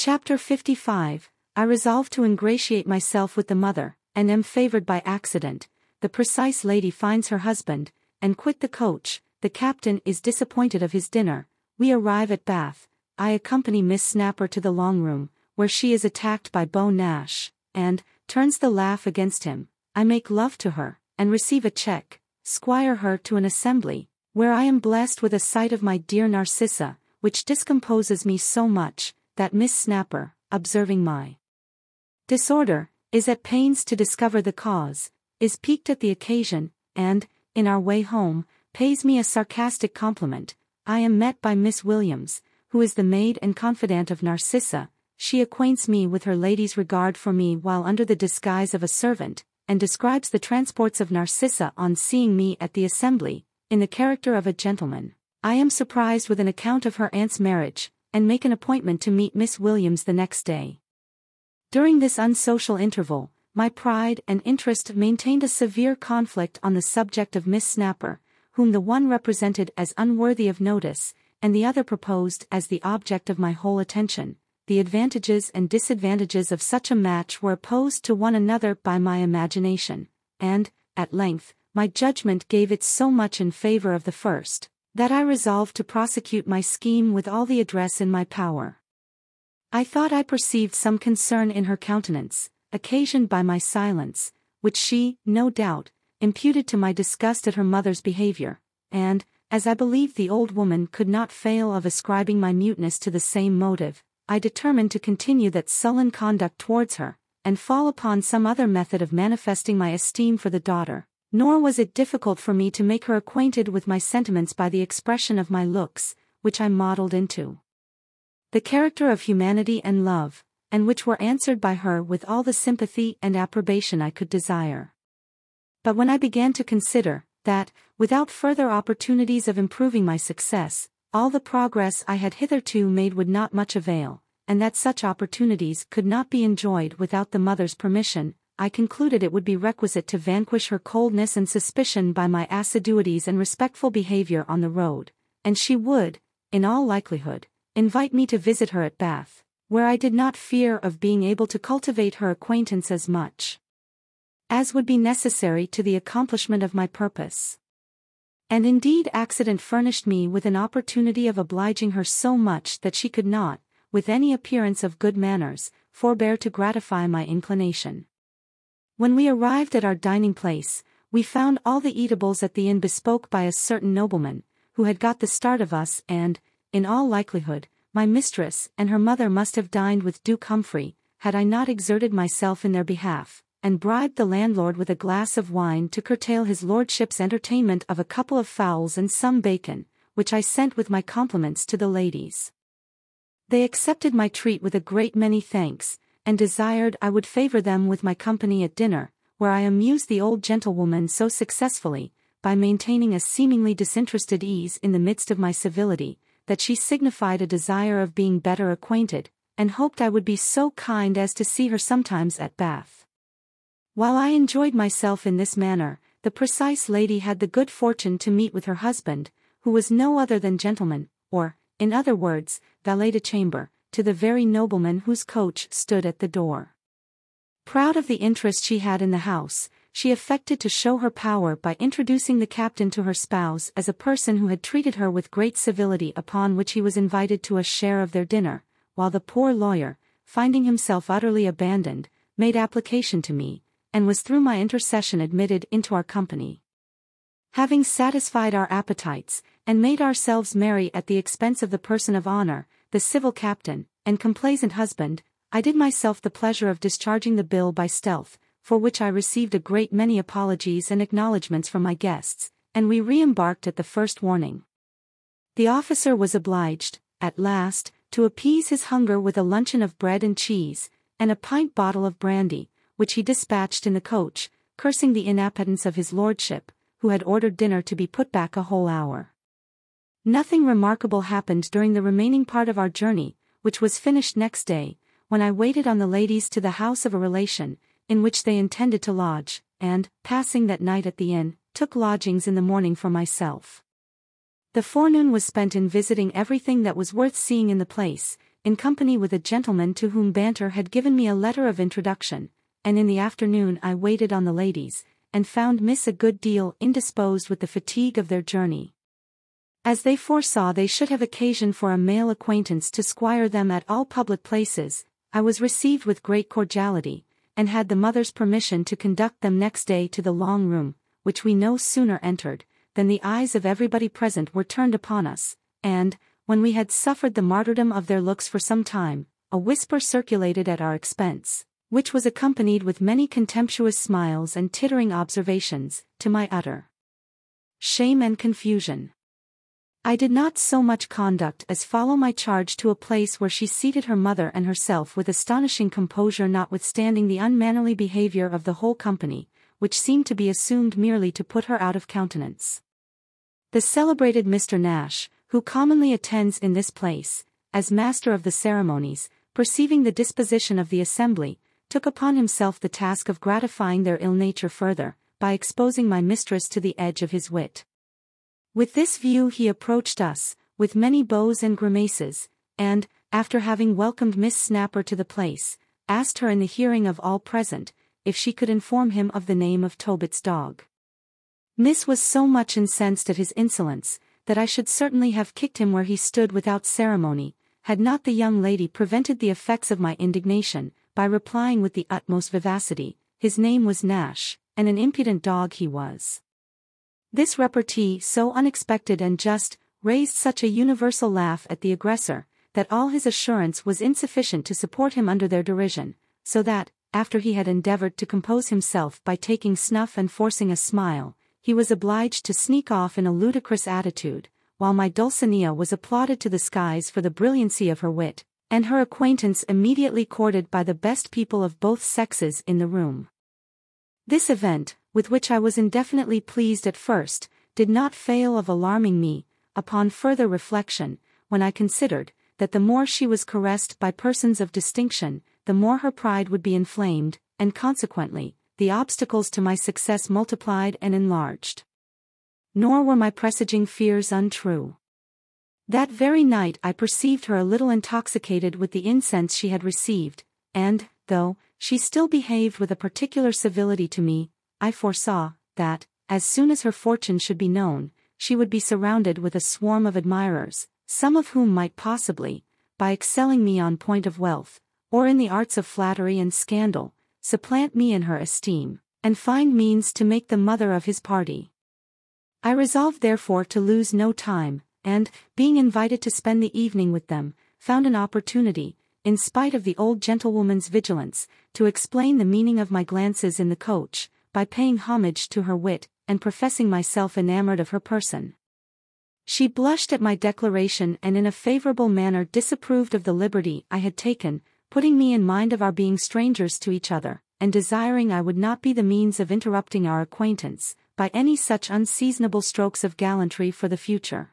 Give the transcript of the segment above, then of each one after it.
Chapter 55. I resolve to ingratiate myself with the mother, and am favored by accident. The precise lady finds her husband, and quit the coach. The captain is disappointed of his dinner. We arrive at Bath. I accompany Miss Snapper to the long room, where she is attacked by Beau Nash, and turns the laugh against him. I make love to her, and receive a check, squire her to an assembly, where I am blessed with a sight of my dear Narcissa, which discomposes me so much, that Miss Snapper, observing my disorder, is at pains to discover the cause, is piqued at the occasion, and, in our way home, pays me a sarcastic compliment. I am met by Miss Williams, who is the maid and confidante of Narcissa. She acquaints me with her lady's regard for me while under the disguise of a servant, and describes the transports of Narcissa on seeing me at the assembly, in the character of a gentleman. I am surprised with an account of her aunt's marriage, and make an appointment to meet Miss Williams the next day. During this unsocial interval, my pride and interest maintained a severe conflict on the subject of Miss Snapper, whom the one represented as unworthy of notice, and the other proposed as the object of my whole attention. The advantages and disadvantages of such a match were opposed to one another by my imagination, and, at length, my judgment gave it so much in favor of the first, that I resolved to prosecute my scheme with all the address in my power. I thought I perceived some concern in her countenance, occasioned by my silence, which she, no doubt, imputed to my disgust at her mother's behavior, and, as I believed the old woman could not fail of ascribing my muteness to the same motive, I determined to continue that sullen conduct towards her, and fall upon some other method of manifesting my esteem for the daughter. Nor was it difficult for me to make her acquainted with my sentiments by the expression of my looks, which I modeled into the character of humanity and love, and which were answered by her with all the sympathy and approbation I could desire. But when I began to consider that, without further opportunities of improving my success, all the progress I had hitherto made would not much avail, and that such opportunities could not be enjoyed without the mother's permission, I concluded it would be requisite to vanquish her coldness and suspicion by my assiduities and respectful behavior on the road, and she would, in all likelihood, invite me to visit her at Bath, where I did not fear of being able to cultivate her acquaintance as much as would be necessary to the accomplishment of my purpose. And indeed accident furnished me with an opportunity of obliging her so much that she could not, with any appearance of good manners, forbear to gratify my inclination. When we arrived at our dining place, we found all the eatables at the inn bespoke by a certain nobleman, who had got the start of us, and, in all likelihood, my mistress and her mother must have dined with Duke Humphrey, had I not exerted myself in their behalf, and bribed the landlord with a glass of wine to curtail his lordship's entertainment of a couple of fowls and some bacon, which I sent with my compliments to the ladies. They accepted my treat with a great many thanks, and desired I would favor them with my company at dinner, where I amused the old gentlewoman so successfully, by maintaining a seemingly disinterested ease in the midst of my civility, that she signified a desire of being better acquainted, and hoped I would be so kind as to see her sometimes at Bath. While I enjoyed myself in this manner, the precise lady had the good fortune to meet with her husband, who was no other than gentleman, or, in other words, valet de chamber, to the very nobleman whose coach stood at the door. Proud of the interest she had in the house, she affected to show her power by introducing the captain to her spouse as a person who had treated her with great civility, upon which he was invited to a share of their dinner, while the poor lawyer, finding himself utterly abandoned, made application to me, and was through my intercession admitted into our company. Having satisfied our appetites, and made ourselves merry at the expense of the person of honor, the civil captain, and complaisant husband, I did myself the pleasure of discharging the bill by stealth, for which I received a great many apologies and acknowledgments from my guests, and we re-embarked at the first warning. The officer was obliged, at last, to appease his hunger with a luncheon of bread and cheese, and a pint bottle of brandy, which he dispatched in the coach, cursing the inappetence of his lordship, who had ordered dinner to be put back a whole hour. Nothing remarkable happened during the remaining part of our journey, which was finished next day, when I waited on the ladies to the house of a relation, in which they intended to lodge, and, passing that night at the inn, took lodgings in the morning for myself. The forenoon was spent in visiting everything that was worth seeing in the place, in company with a gentleman to whom Banter had given me a letter of introduction, and in the afternoon I waited on the ladies, and found Miss a good deal indisposed with the fatigue of their journey. As they foresaw they should have occasion for a male acquaintance to squire them at all public places, I was received with great cordiality, and had the mother's permission to conduct them next day to the long room, which we no sooner entered, than the eyes of everybody present were turned upon us, and, when we had suffered the martyrdom of their looks for some time, a whisper circulated at our expense, which was accompanied with many contemptuous smiles and tittering observations, to my utter shame and confusion. I did not so much conduct as follow my charge to a place where she seated her mother and herself with astonishing composure, notwithstanding the unmannerly behavior of the whole company, which seemed to be assumed merely to put her out of countenance. The celebrated Mr. Nash, who commonly attends in this place, as master of the ceremonies, perceiving the disposition of the assembly, took upon himself the task of gratifying their ill nature further, by exposing my mistress to the edge of his wit. With this view he approached us, with many bows and grimaces, and, after having welcomed Miss Snapper to the place, asked her in the hearing of all present, if she could inform him of the name of Tobit's dog. Miss was so much incensed at his insolence, that I should certainly have kicked him where he stood without ceremony, had not the young lady prevented the effects of my indignation, by replying with the utmost vivacity, his name was Nash, and an impudent dog he was. This repartee, so unexpected and just, raised such a universal laugh at the aggressor, that all his assurance was insufficient to support him under their derision, so that, after he had endeavored to compose himself by taking snuff and forcing a smile, he was obliged to sneak off in a ludicrous attitude, while my Dulcinea was applauded to the skies for the brilliancy of her wit, and her acquaintance immediately courted by the best people of both sexes in the room. This event, with which I was indefinitely pleased at first, did not fail of alarming me, upon further reflection, when I considered, that the more she was caressed by persons of distinction, the more her pride would be inflamed, and consequently, the obstacles to my success multiplied and enlarged. Nor were my presaging fears untrue. That very night I perceived her a little intoxicated with the incense she had received, and, though she still behaved with a particular civility to me, I foresaw, that, as soon as her fortune should be known, she would be surrounded with a swarm of admirers, some of whom might possibly, by excelling me on point of wealth, or in the arts of flattery and scandal, supplant me in her esteem, and find means to make the mother of his party. I resolved therefore to lose no time, and, being invited to spend the evening with them, found an opportunity, in spite of the old gentlewoman's vigilance, to explain the meaning of my glances in the coach, by paying homage to her wit, and professing myself enamored of her person. She blushed at my declaration and in a favorable manner disapproved of the liberty I had taken, putting me in mind of our being strangers to each other, and desiring I would not be the means of interrupting our acquaintance, by any such unseasonable strokes of gallantry for the future.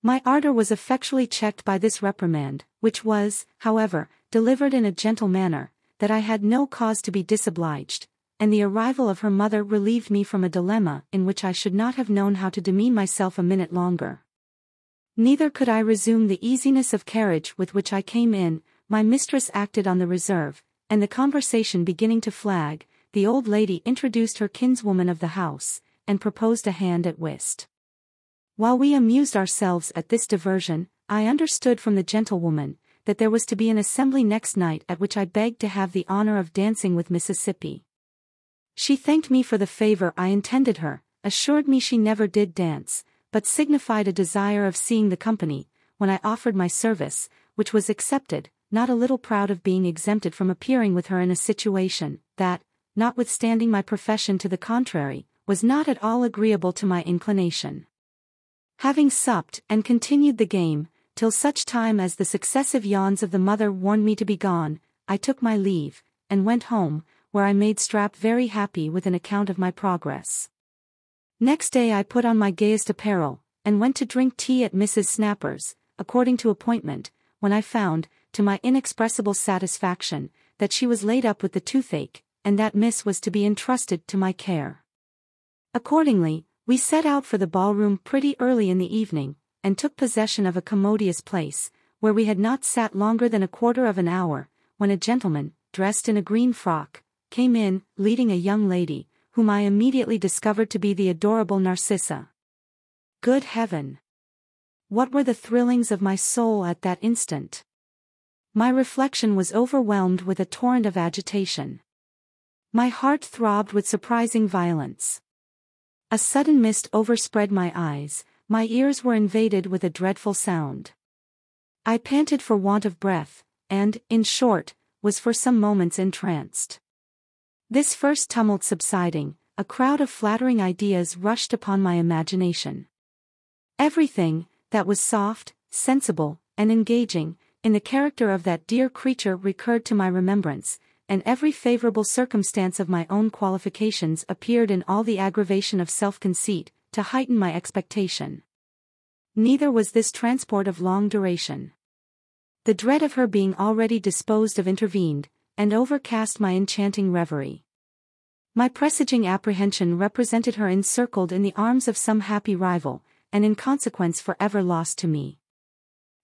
My ardor was effectually checked by this reprimand, which was, however, delivered in a gentle manner, that I had no cause to be disobliged, and the arrival of her mother relieved me from a dilemma in which I should not have known how to demean myself a minute longer. Neither could I resume the easiness of carriage with which I came in. My mistress acted on the reserve, and the conversation beginning to flag, the old lady introduced her kinswoman of the house, and proposed a hand at whist. While we amused ourselves at this diversion, I understood from the gentlewoman, that there was to be an assembly next night at which I begged to have the honor of dancing with Mississippi. She thanked me for the favor I intended her, assured me she never did dance, but signified a desire of seeing the company, when I offered my service, which was accepted, not a little proud of being exempted from appearing with her in a situation, that, notwithstanding my profession to the contrary, was not at all agreeable to my inclination. Having supped and continued the game, till such time as the successive yawns of the mother warned me to be gone, I took my leave, and went home, where I made Strap very happy with an account of my progress. Next day I put on my gayest apparel, and went to drink tea at Mrs. Snapper's, according to appointment, when I found, to my inexpressible satisfaction, that she was laid up with the toothache, and that Miss was to be entrusted to my care. Accordingly, we set out for the ballroom pretty early in the evening, and took possession of a commodious place, where we had not sat longer than a quarter of an hour, when a gentleman, dressed in a green frock, came in, leading a young lady, whom I immediately discovered to be the adorable Narcissa. Good heaven! What were the thrillings of my soul at that instant? My reflection was overwhelmed with a torrent of agitation. My heart throbbed with surprising violence. A sudden mist overspread my eyes, my ears were invaded with a dreadful sound. I panted for want of breath, and, in short, was for some moments entranced. This first tumult subsiding, a crowd of flattering ideas rushed upon my imagination. Everything that was soft, sensible, and engaging, in the character of that dear creature recurred to my remembrance, and every favorable circumstance of my own qualifications appeared in all the aggravation of self-conceit, to heighten my expectation. Neither was this transport of long duration. The dread of her being already disposed of intervened, and overcast my enchanting reverie. My presaging apprehension represented her encircled in the arms of some happy rival, and in consequence forever lost to me.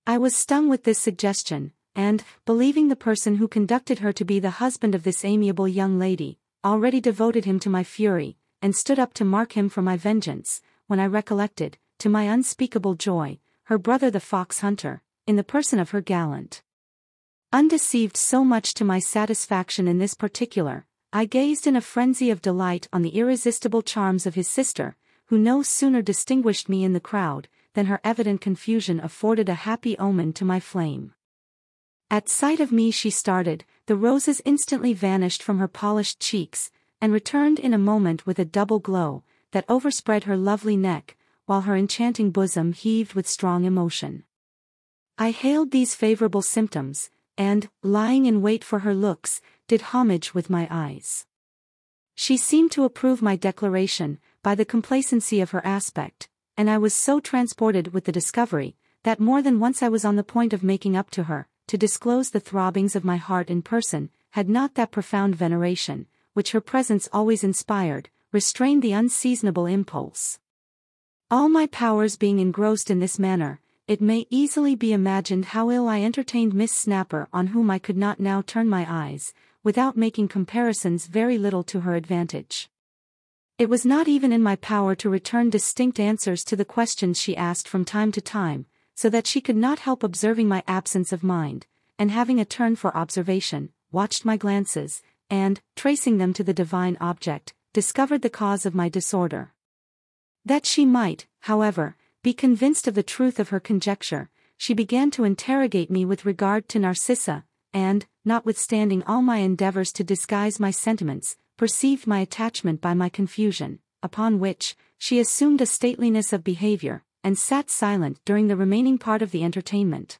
I was stung with this suggestion, and, believing the person who conducted her to be the husband of this amiable young lady, already devoted him to my fury, and stood up to mark him for my vengeance, when I recollected, to my unspeakable joy, her brother the fox-hunter, in the person of her gallant. Undeceived so much to my satisfaction in this particular, I gazed in a frenzy of delight on the irresistible charms of his sister, who no sooner distinguished me in the crowd, than her evident confusion afforded a happy omen to my flame. At sight of me she started, the roses instantly vanished from her polished cheeks, and returned in a moment with a double glow, that overspread her lovely neck, while her enchanting bosom heaved with strong emotion. I hailed these favorable symptoms, and, lying in wait for her looks, did homage with my eyes. She seemed to approve my declaration, by the complacency of her aspect, and I was so transported with the discovery, that more than once I was on the point of making up to her, to disclose the throbbings of my heart in person, had not that profound veneration, which her presence always inspired, restrained the unseasonable impulse. All my powers being engrossed in this manner, it may easily be imagined how ill I entertained Miss Snapper, on whom I could not now turn my eyes, without making comparisons very little to her advantage. It was not even in my power to return distinct answers to the questions she asked from time to time, so that she could not help observing my absence of mind, and having a turn for observation, watched my glances, and, tracing them to the divine object, discovered the cause of my disorder. That she might, however, be convinced of the truth of her conjecture, she began to interrogate me with regard to Narcissa, and, notwithstanding all my endeavors to disguise my sentiments, perceived my attachment by my confusion, upon which, she assumed a stateliness of behavior, and sat silent during the remaining part of the entertainment.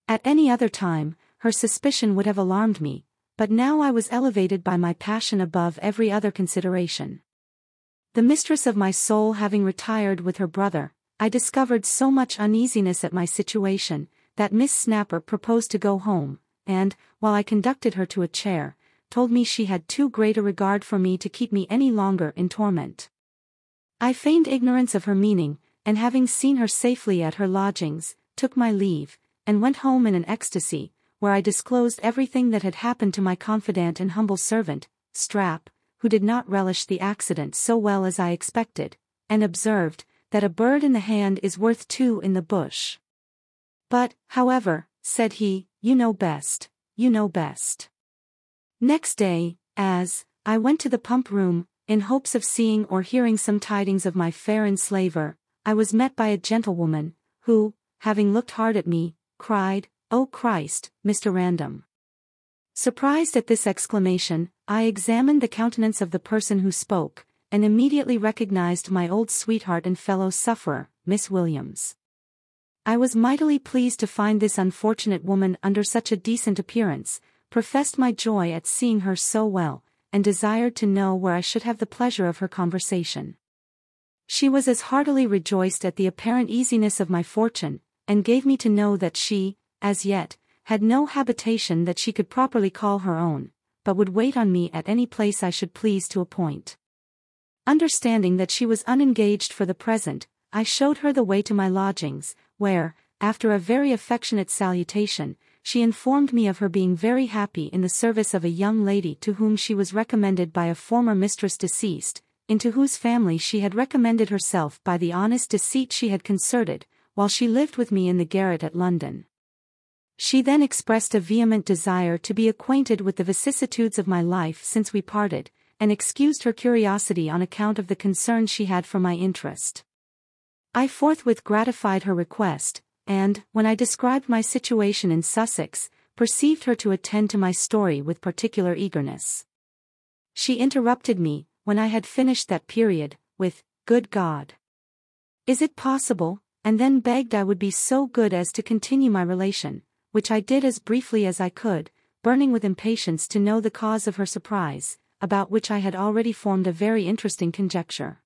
At any other time, her suspicion would have alarmed me, but now I was elevated by my passion above every other consideration. The mistress of my soul having retired with her brother, I discovered so much uneasiness at my situation, that Miss Snapper proposed to go home, and, while I conducted her to a chair, told me she had too great a regard for me to keep me any longer in torment. I feigned ignorance of her meaning, and having seen her safely at her lodgings, took my leave, and went home in an ecstasy, where I disclosed everything that had happened to my confidant and humble servant, Strap, who did not relish the accident so well as I expected, and observed, that a bird in the hand is worth two in the bush. But, however, said he, you know best, you know best. Next day, as I went to the pump room, in hopes of seeing or hearing some tidings of my fair enslaver, I was met by a gentlewoman, who, having looked hard at me, cried, "O Christ, Mr. Random." Surprised at this exclamation, I examined the countenance of the person who spoke, and immediately recognized my old sweetheart and fellow-sufferer, Miss Williams. I was mightily pleased to find this unfortunate woman under such a decent appearance, professed my joy at seeing her so well, and desired to know where I should have the pleasure of her conversation. She was as heartily rejoiced at the apparent easiness of my fortune, and gave me to know that she, as yet, had no habitation that she could properly call her own, but would wait on me at any place I should please to appoint. Understanding that she was unengaged for the present, I showed her the way to my lodgings, where, after a very affectionate salutation, she informed me of her being very happy in the service of a young lady to whom she was recommended by a former mistress deceased, into whose family she had recommended herself by the honest deceit she had concerted, while she lived with me in the garret at London. She then expressed a vehement desire to be acquainted with the vicissitudes of my life since we parted, and excused her curiosity on account of the concern she had for my interest. I forthwith gratified her request, and, when I described my situation in Sussex, perceived her to attend to my story with particular eagerness. She interrupted me, when I had finished that period, with, "Good God! Is it possible?" and then begged I would be so good as to continue my relation, which I did as briefly as I could, burning with impatience to know the cause of her surprise, about which I had already formed a very interesting conjecture.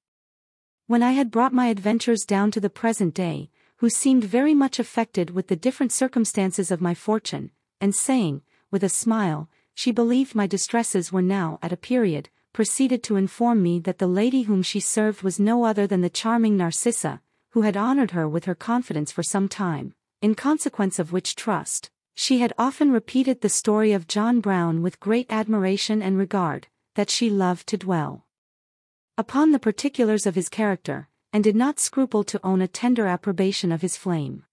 When I had brought my adventures down to the present day, who seemed very much affected with the different circumstances of my fortune, and saying, with a smile, she believed my distresses were now at a period, proceeded to inform me that the lady whom she served was no other than the charming Narcissa, who had honored her with her confidence for some time, in consequence of which trust, she had often repeated the story of John Brown with great admiration and regard, that she loved to dwell upon the particulars of his character, and did not scruple to own a tender approbation of his flame.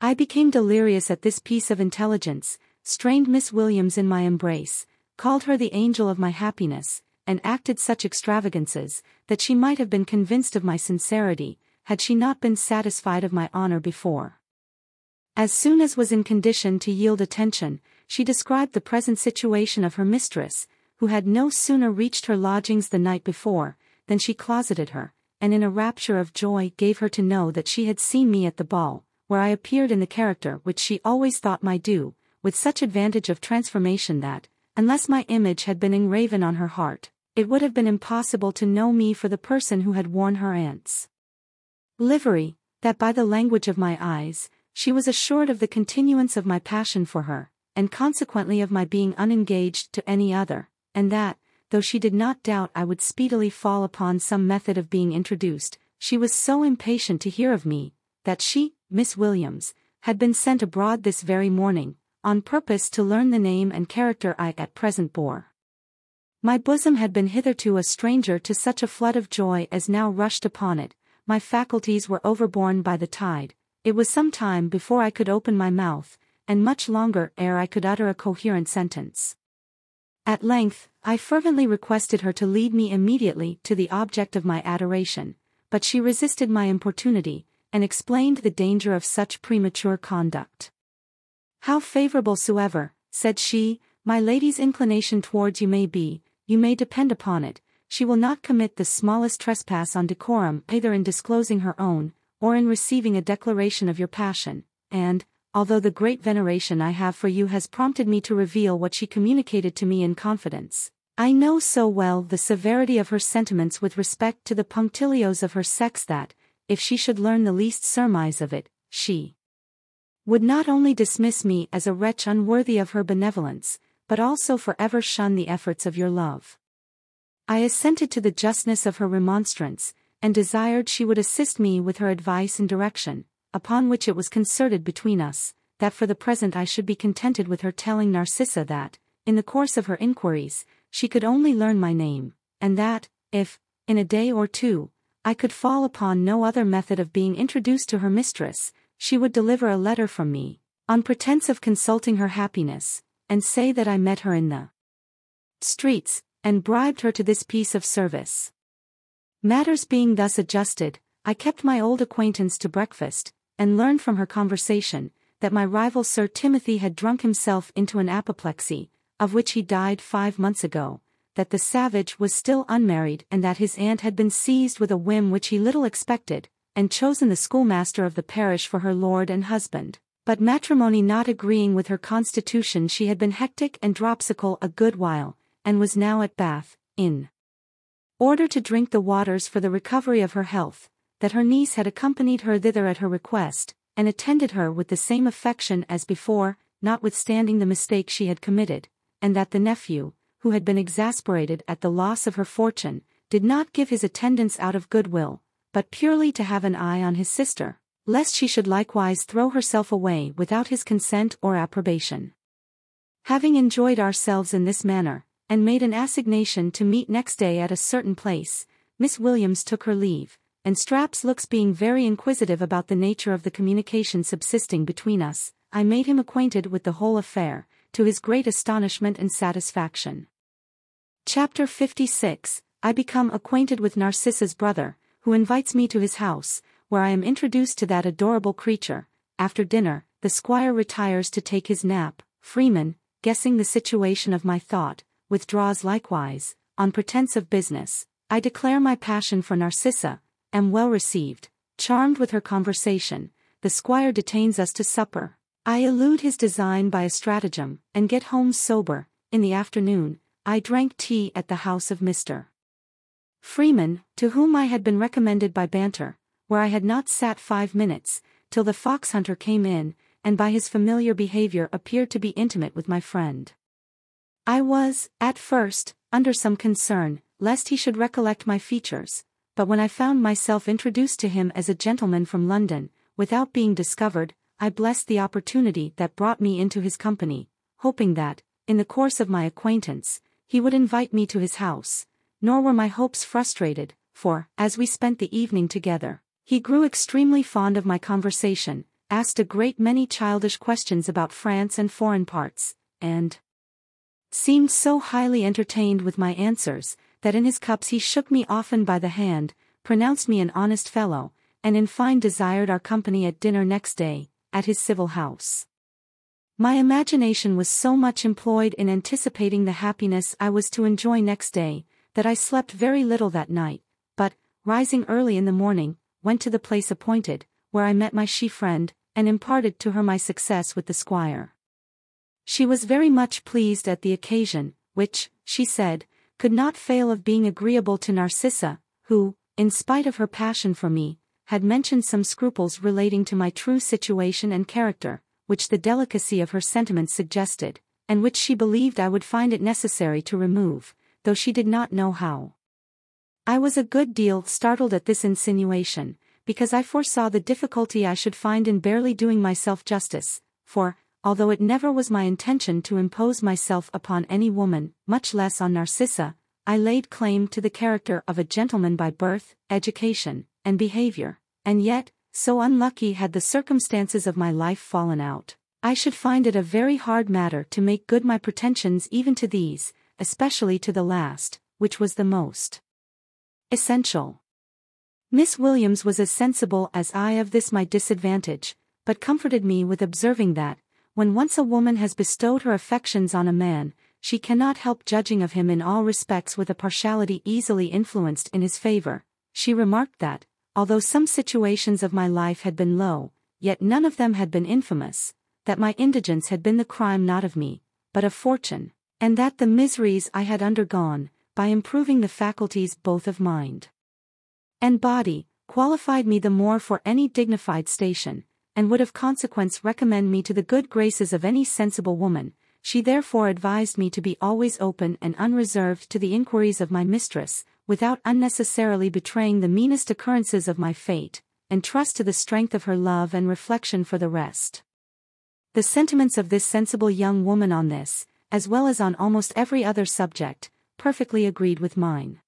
I became delirious at this piece of intelligence, strained Miss Williams in my embrace, called her the angel of my happiness, and acted such extravagances, that she might have been convinced of my sincerity, had she not been satisfied of my honor before. As soon as was in condition to yield attention, she described the present situation of her mistress, who had no sooner reached her lodgings the night before, than she closeted her, and in a rapture of joy gave her to know that she had seen me at the ball, where I appeared in the character which she always thought my due, with such advantage of transformation that, unless my image had been engraven on her heart, it would have been impossible to know me for the person who had worn her aunt's livery, that by the language of my eyes, she was assured of the continuance of my passion for her, and consequently of my being unengaged to any other, and that, though she did not doubt I would speedily fall upon some method of being introduced, she was so impatient to hear of me, that she, Miss Williams, had been sent abroad this very morning, on purpose to learn the name and character I at present bore. My bosom had been hitherto a stranger to such a flood of joy as now rushed upon it, my faculties were overborne by the tide, it was some time before I could open my mouth, and much longer ere I could utter a coherent sentence. At length, I fervently requested her to lead me immediately to the object of my adoration, but she resisted my importunity, and explained the danger of such premature conduct. "How favourable soever," said she, "my lady's inclination towards you may be, you may depend upon it, she will not commit the smallest trespass on decorum either in disclosing her own, or in receiving a declaration of your passion, and, although the great veneration I have for you has prompted me to reveal what she communicated to me in confidence, I know so well the severity of her sentiments with respect to the punctilios of her sex that, if she should learn the least surmise of it, she would not only dismiss me as a wretch unworthy of her benevolence, but also for ever shun the efforts of your love." I assented to the justness of her remonstrance, and desired she would assist me with her advice and direction, upon which it was concerted between us, that for the present I should be contented with her telling Narcissa that, in the course of her inquiries, she could only learn my name, and that, if, in a day or two, I could fall upon no other method of being introduced to her mistress, she would deliver a letter from me, on pretence of consulting her happiness, and say that I met her in the streets, and bribed her to this piece of service. Matters being thus adjusted, I kept my old acquaintance to breakfast, and learned from her conversation, that my rival Sir Timothy had drunk himself into an apoplexy, of which he died 5 months ago, that the savage was still unmarried and that his aunt had been seized with a whim which he little expected, and chosen the schoolmaster of the parish for her lord and husband, but matrimony not agreeing with her constitution she had been hectic and dropsical a good while, and was now at Bath, in order to drink the waters for the recovery of her health, that her niece had accompanied her thither at her request, and attended her with the same affection as before, notwithstanding the mistake she had committed, and that the nephew, who had been exasperated at the loss of her fortune, did not give his attendance out of goodwill, but purely to have an eye on his sister, lest she should likewise throw herself away without his consent or approbation. Having enjoyed ourselves in this manner, and made an assignation to meet next day at a certain place, Miss Williams took her leave, and Strapp's looks being very inquisitive about the nature of the communication subsisting between us, I made him acquainted with the whole affair, to his great astonishment and satisfaction. Chapter 56. I become acquainted with Narcissa's brother, who invites me to his house, where I am introduced to that adorable creature. After dinner, the squire retires to take his nap. Freeman, guessing the situation of my thought, withdraws likewise, on pretence of business. I declare my passion for Narcissa, am well received, charmed with her conversation. The squire detains us to supper. I elude his design by a stratagem, and get home sober. In the afternoon, I drank tea at the house of Mr. Freeman, to whom I had been recommended by Banter, where I had not sat 5 minutes, till the fox-hunter came in, and by his familiar behavior appeared to be intimate with my friend. I was, at first, under some concern, lest he should recollect my features, but when I found myself introduced to him as a gentleman from London, without being discovered, I blessed the opportunity that brought me into his company, hoping that, in the course of my acquaintance, he would invite me to his house. Nor were my hopes frustrated, for, as we spent the evening together, he grew extremely fond of my conversation, asked a great many childish questions about France and foreign parts, and seemed so highly entertained with my answers, that in his cups he shook me often by the hand, pronounced me an honest fellow, and in fine desired our company at dinner next day, at his civil house. My imagination was so much employed in anticipating the happiness I was to enjoy next day, that I slept very little that night, but, rising early in the morning, went to the place appointed, where I met my she-friend, and imparted to her my success with the squire. She was very much pleased at the occasion, which, she said, could not fail of being agreeable to Narcissa, who, in spite of her passion for me, had mentioned some scruples relating to my true situation and character, which the delicacy of her sentiments suggested, and which she believed I would find it necessary to remove, though she did not know how. I was a good deal startled at this insinuation, because I foresaw the difficulty I should find in barely doing myself justice, for, although it never was my intention to impose myself upon any woman, much less on Narcissa, I laid claim to the character of a gentleman by birth, education, and behavior, and yet, so unlucky had the circumstances of my life fallen out, I should find it a very hard matter to make good my pretensions even to these, especially to the last, which was the most essential. Miss Williams was as sensible as I of this my disadvantage, but comforted me with observing that, when once a woman has bestowed her affections on a man, she cannot help judging of him in all respects with a partiality easily influenced in his favor. She remarked that, although some situations of my life had been low, yet none of them had been infamous, that my indigence had been the crime not of me, but of fortune, and that the miseries I had undergone, by improving the faculties both of mind and body, qualified me the more for any dignified station, and would of consequence recommend me to the good graces of any sensible woman. She therefore advised me to be always open and unreserved to the inquiries of my mistress, without unnecessarily betraying the meanest occurrences of my fate, and trust to the strength of her love and reflection for the rest. The sentiments of this sensible young woman on this, as well as on almost every other subject, perfectly agreed with mine.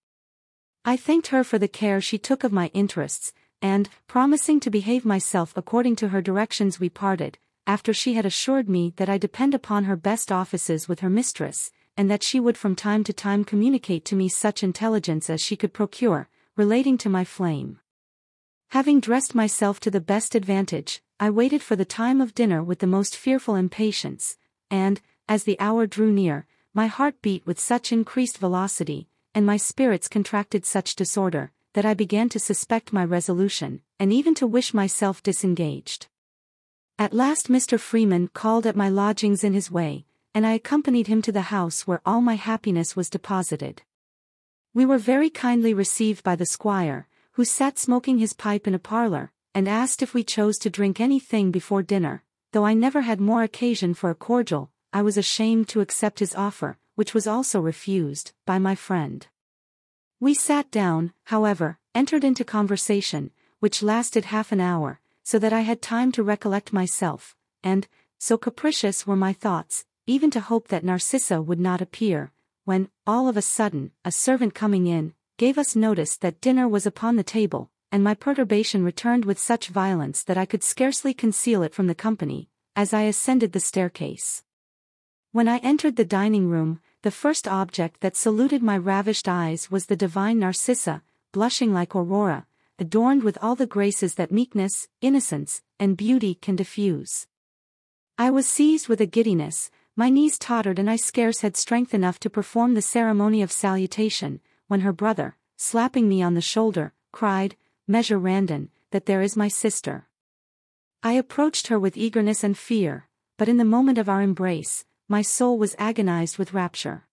I thanked her for the care she took of my interests, and, promising to behave myself according to her directions, we parted, after she had assured me that I depend upon her best offices with her mistress, and that she would from time to time communicate to me such intelligence as she could procure, relating to my flame. Having dressed myself to the best advantage, I waited for the time of dinner with the most fearful impatience, and, as the hour drew near, my heart beat with such increased velocity, and my spirits contracted such disorder, that I began to suspect my resolution, and even to wish myself disengaged. At last Mr. Freeman called at my lodgings in his way, and I accompanied him to the house where all my happiness was deposited. We were very kindly received by the squire, who sat smoking his pipe in a parlour, and asked if we chose to drink anything before dinner. Though I never had more occasion for a cordial, I was ashamed to accept his offer, which was also refused, by my friend. We sat down, however, entered into conversation, which lasted half an hour, so that I had time to recollect myself, and, so capricious were my thoughts, even to hope that Narcissa would not appear, when, all of a sudden, a servant coming in, gave us notice that dinner was upon the table, and my perturbation returned with such violence that I could scarcely conceal it from the company, as I ascended the staircase. When I entered the dining room, the first object that saluted my ravished eyes was the divine Narcissa, blushing like Aurora, adorned with all the graces that meekness, innocence, and beauty can diffuse. I was seized with a giddiness, my knees tottered and I scarce had strength enough to perform the ceremony of salutation, when her brother, slapping me on the shoulder, cried, "Measure Randon, that there is my sister." I approached her with eagerness and fear, but in the moment of our embrace, my soul was agonized with rapture.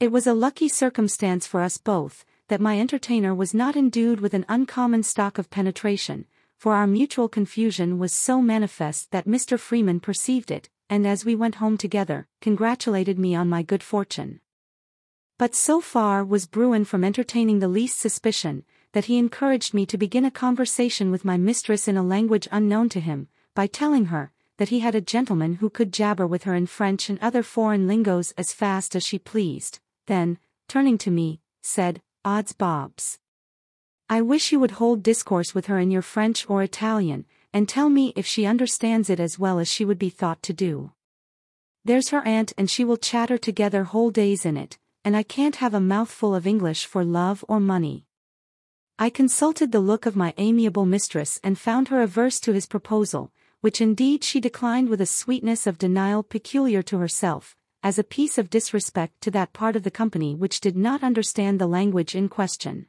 It was a lucky circumstance for us both, that my entertainer was not endued with an uncommon stock of penetration, for our mutual confusion was so manifest that Mr. Freeman perceived it, and as we went home together, congratulated me on my good fortune. But so far was Bruin from entertaining the least suspicion, that he encouraged me to begin a conversation with my mistress in a language unknown to him, by telling her, that he had a gentleman who could jabber with her in French and other foreign lingoes as fast as she pleased, then, turning to me, said, "Odds bobs! I wish you would hold discourse with her in your French or Italian, and tell me if she understands it as well as she would be thought to do. There's her aunt and she will chatter together whole days in it, and I can't have a mouthful of English for love or money." I consulted the look of my amiable mistress and found her averse to his proposal, which indeed she declined with a sweetness of denial peculiar to herself, as a piece of disrespect to that part of the company which did not understand the language in question.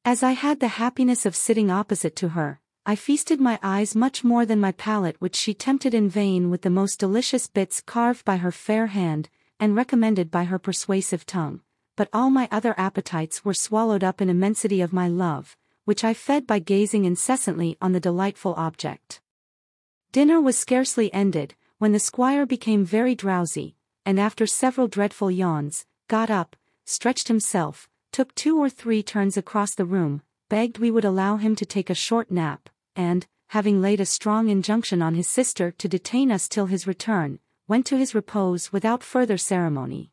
As I had the happiness of sitting opposite to her, I feasted my eyes much more than my palate, which she tempted in vain with the most delicious bits carved by her fair hand, and recommended by her persuasive tongue, but all my other appetites were swallowed up in immensity of my love, which I fed by gazing incessantly on the delightful object. Dinner was scarcely ended, when the squire became very drowsy, and after several dreadful yawns, got up, stretched himself, took 2 or 3 turns across the room, begged we would allow him to take a short nap, and, having laid a strong injunction on his sister to detain us till his return, went to his repose without further ceremony.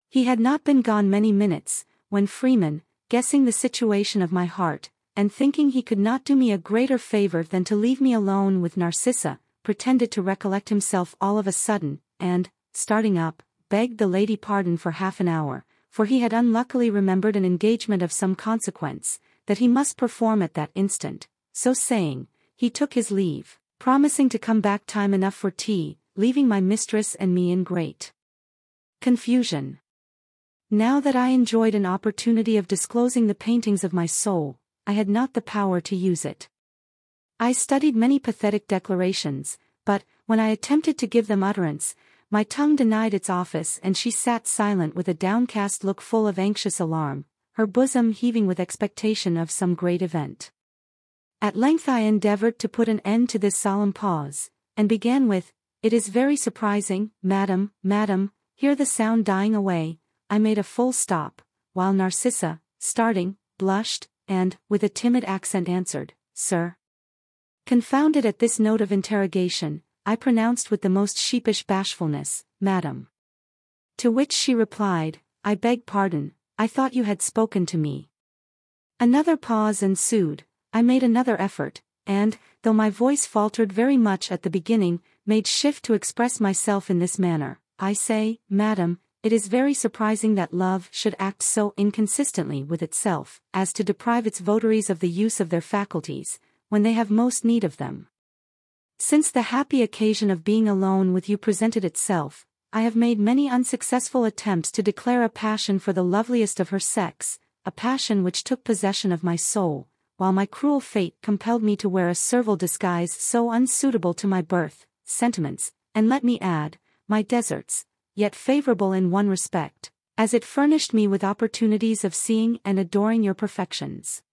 He had not been gone many minutes, when Freeman, guessing the situation of my heart, and thinking he could not do me a greater favor than to leave me alone with Narcissa, pretended to recollect himself all of a sudden, and, starting up, begged the lady pardon for half an hour, for he had unluckily remembered an engagement of some consequence, that he must perform at that instant. So saying, he took his leave, promising to come back time enough for tea, leaving my mistress and me in great confusion. Now that I enjoyed an opportunity of disclosing the paintings of my soul, I had not the power to use it. I studied many pathetic declarations, but, when I attempted to give them utterance, my tongue denied its office and she sat silent with a downcast look full of anxious alarm, her bosom heaving with expectation of some great event. At length I endeavored to put an end to this solemn pause, and began with, "It is very surprising, madam, here the sound dying away." I made a full stop, while Narcissa, starting, blushed, and, with a timid accent answered, "Sir." Confounded at this note of interrogation, I pronounced with the most sheepish bashfulness, "Madam." To which she replied, "I beg pardon, I thought you had spoken to me." Another pause ensued. I made another effort, and, though my voice faltered very much at the beginning, made shift to express myself in this manner. "I say, madam, it is very surprising that love should act so inconsistently with itself, as to deprive its votaries of the use of their faculties, when they have most need of them. Since the happy occasion of being alone with you presented itself, I have made many unsuccessful attempts to declare a passion for the loveliest of her sex, a passion which took possession of my soul, while my cruel fate compelled me to wear a servile disguise so unsuitable to my birth, sentiments, and let me add, my deserts, yet favorable in one respect, as it furnished me with opportunities of seeing and adoring your perfections.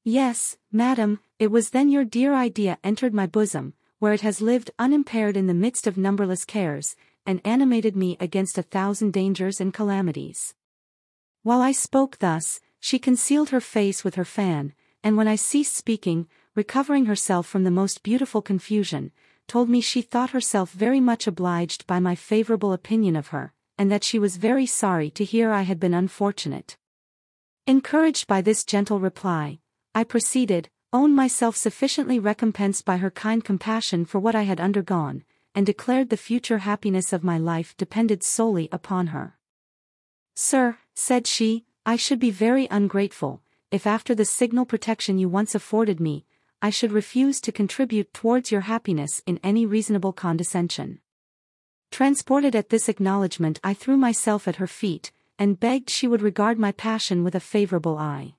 Yes, madam, it was then your dear idea entered my bosom, where it has lived unimpaired in the midst of numberless cares, and animated me against 1,000 dangers and calamities." While I spoke thus, she concealed her face with her fan, and when I ceased speaking, recovering herself from the most beautiful confusion, told me she thought herself very much obliged by my favorable opinion of her, and that she was very sorry to hear I had been unfortunate. Encouraged by this gentle reply, I proceeded, owned myself sufficiently recompensed by her kind compassion for what I had undergone, and declared the future happiness of my life depended solely upon her. "Sir," said she, "I should be very ungrateful, if after the signal protection you once afforded me, I should refuse to contribute towards your happiness in any reasonable condescension." Transported at this acknowledgment, I threw myself at her feet, and begged she would regard my passion with a favorable eye.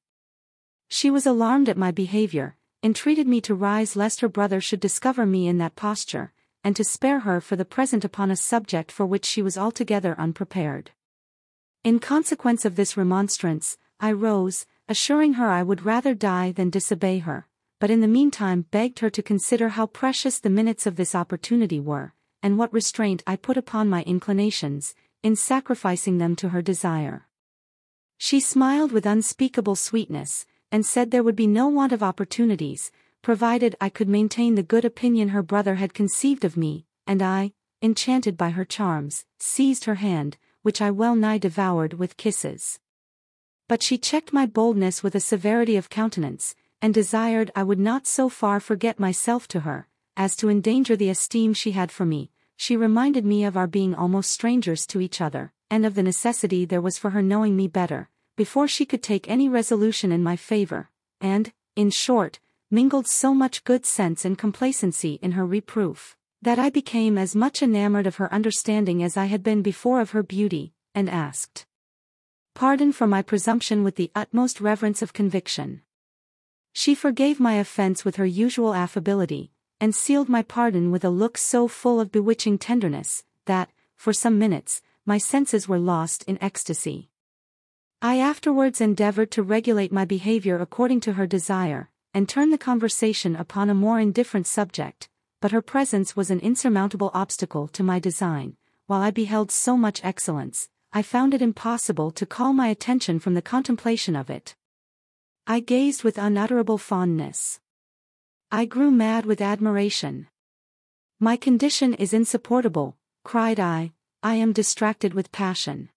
She was alarmed at my behavior, entreated me to rise lest her brother should discover me in that posture, and to spare her for the present upon a subject for which she was altogether unprepared. In consequence of this remonstrance, I rose, assuring her I would rather die than disobey her, but in the meantime begged her to consider how precious the minutes of this opportunity were, and what restraint I put upon my inclinations, in sacrificing them to her desire. She smiled with unspeakable sweetness, and said there would be no want of opportunities, provided I could maintain the good opinion her brother had conceived of me, and I, enchanted by her charms, seized her hand, which I well nigh devoured with kisses. But she checked my boldness with a severity of countenance, and desired I would not so far forget myself to her, as to endanger the esteem she had for me. She reminded me of our being almost strangers to each other, and of the necessity there was for her knowing me better, before she could take any resolution in my favor, and, in short, mingled so much good sense and complacency in her reproof, that I became as much enamored of her understanding as I had been before of her beauty, and asked pardon for my presumption with the utmost reverence of conviction. She forgave my offense with her usual affability, and sealed my pardon with a look so full of bewitching tenderness, that, for some minutes, my senses were lost in ecstasy. I afterwards endeavored to regulate my behavior according to her desire, and turn the conversation upon a more indifferent subject, but her presence was an insurmountable obstacle to my design. While I beheld so much excellence, I found it impossible to call my attention from the contemplation of it. I gazed with unutterable fondness. I grew mad with admiration. "My condition is insupportable," cried I am distracted with passion.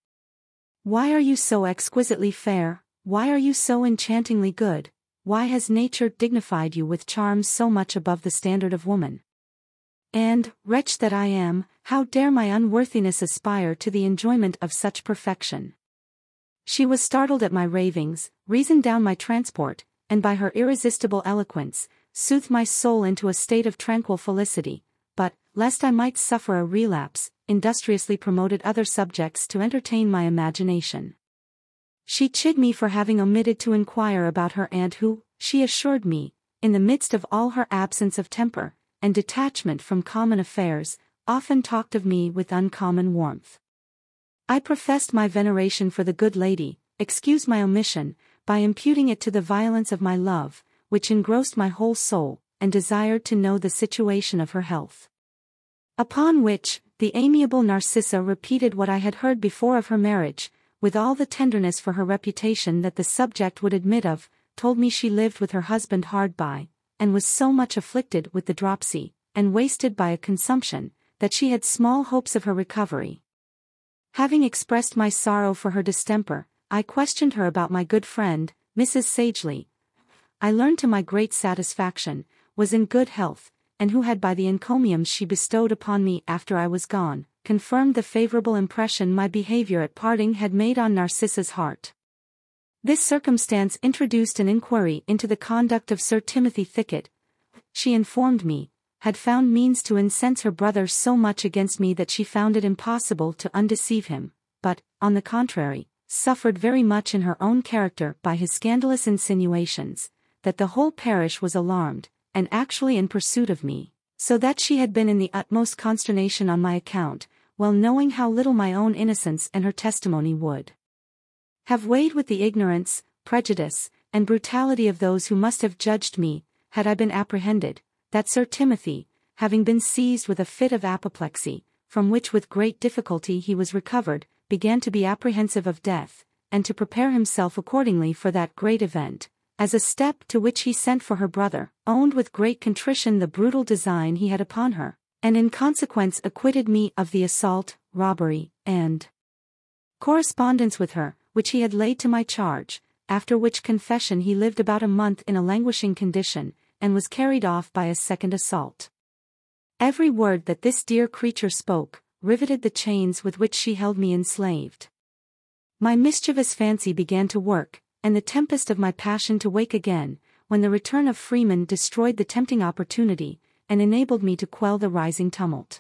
"Why are you so exquisitely fair? Why are you so enchantingly good? Why has nature dignified you with charms so much above the standard of woman? And, wretch that I am, how dare my unworthiness aspire to the enjoyment of such perfection?" She was startled at my ravings, reasoned down my transport, and by her irresistible eloquence, soothed my soul into a state of tranquil felicity, but, lest I might suffer a relapse, industriously promoted other subjects to entertain my imagination. She chid me for having omitted to inquire about her aunt who, she assured me, in the midst of all her absence of temper, and detachment from common affairs, often talked of me with uncommon warmth. I professed my veneration for the good lady, excused my omission, by imputing it to the violence of my love, which engrossed my whole soul, and desired to know the situation of her health. Upon which, the amiable Narcissa repeated what I had heard before of her marriage, with all the tenderness for her reputation that the subject would admit of, told me she lived with her husband hard by, and was so much afflicted with the dropsy, and wasted by a consumption, that she had small hopes of her recovery. Having expressed my sorrow for her distemper, I questioned her about my good friend, Mrs. Sagely. I learned to my great satisfaction, was in good health, and who had by the encomiums she bestowed upon me after I was gone, confirmed the favorable impression my behavior at parting had made on Narcissa's heart. This circumstance introduced an inquiry into the conduct of Sir Timothy Thicket. She informed me, had found means to incense her brother so much against me that she found it impossible to undeceive him, but, on the contrary, suffered very much in her own character by his scandalous insinuations, that the whole parish was alarmed, and actually in pursuit of me, so that she had been in the utmost consternation on my account, well knowing how little my own innocence and her testimony would have weighed with the ignorance, prejudice, and brutality of those who must have judged me, had I been apprehended, that Sir Timothy, having been seized with a fit of apoplexy, from which with great difficulty he was recovered, began to be apprehensive of death, and to prepare himself accordingly for that great event, as a step to which he sent for her brother, owned with great contrition the brutal design he had upon her, and in consequence acquitted me of the assault, robbery, and correspondence with her, which he had laid to my charge, after which confession he lived about a month in a languishing condition, and was carried off by a second assault. Every word that this dear creature spoke, riveted the chains with which she held me enslaved. My mischievous fancy began to work, and the tempest of my passion to wake again, when the return of Freeman destroyed the tempting opportunity, and enabled me to quell the rising tumult.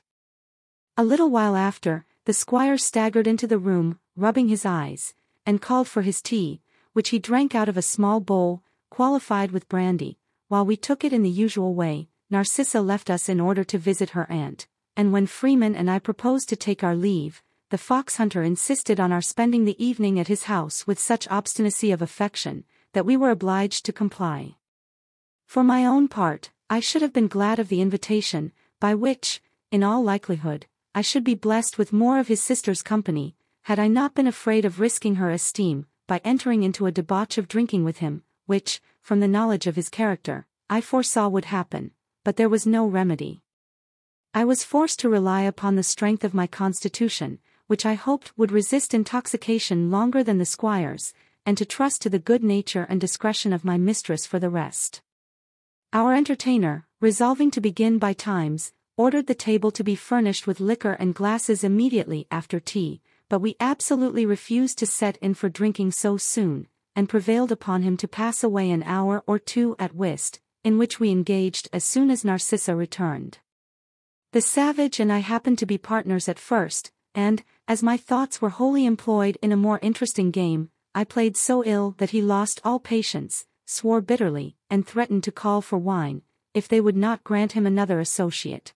A little while after, the squire staggered into the room, rubbing his eyes, and called for his tea, which he drank out of a small bowl, qualified with brandy. While we took it in the usual way, Narcissa left us in order to visit her aunt, and when Freeman and I proposed to take our leave, the fox-hunter insisted on our spending the evening at his house with such obstinacy of affection, that we were obliged to comply. For my own part, I should have been glad of the invitation, by which, in all likelihood, I should be blessed with more of his sister's company, had I not been afraid of risking her esteem, by entering into a debauch of drinking with him, which, from the knowledge of his character, I foresaw would happen, but there was no remedy. I was forced to rely upon the strength of my constitution, which I hoped would resist intoxication longer than the squire's, and to trust to the good nature and discretion of my mistress for the rest. Our entertainer, resolving to begin by times, ordered the table to be furnished with liquor and glasses immediately after tea, but we absolutely refused to set in for drinking so soon, and prevailed upon him to pass away an hour or two at whist, in which we engaged as soon as Narcissa returned. The savage and I happened to be partners at first, and, as my thoughts were wholly employed in a more interesting game, I played so ill that he lost all patience, swore bitterly, and threatened to call for wine, if they would not grant him another associate.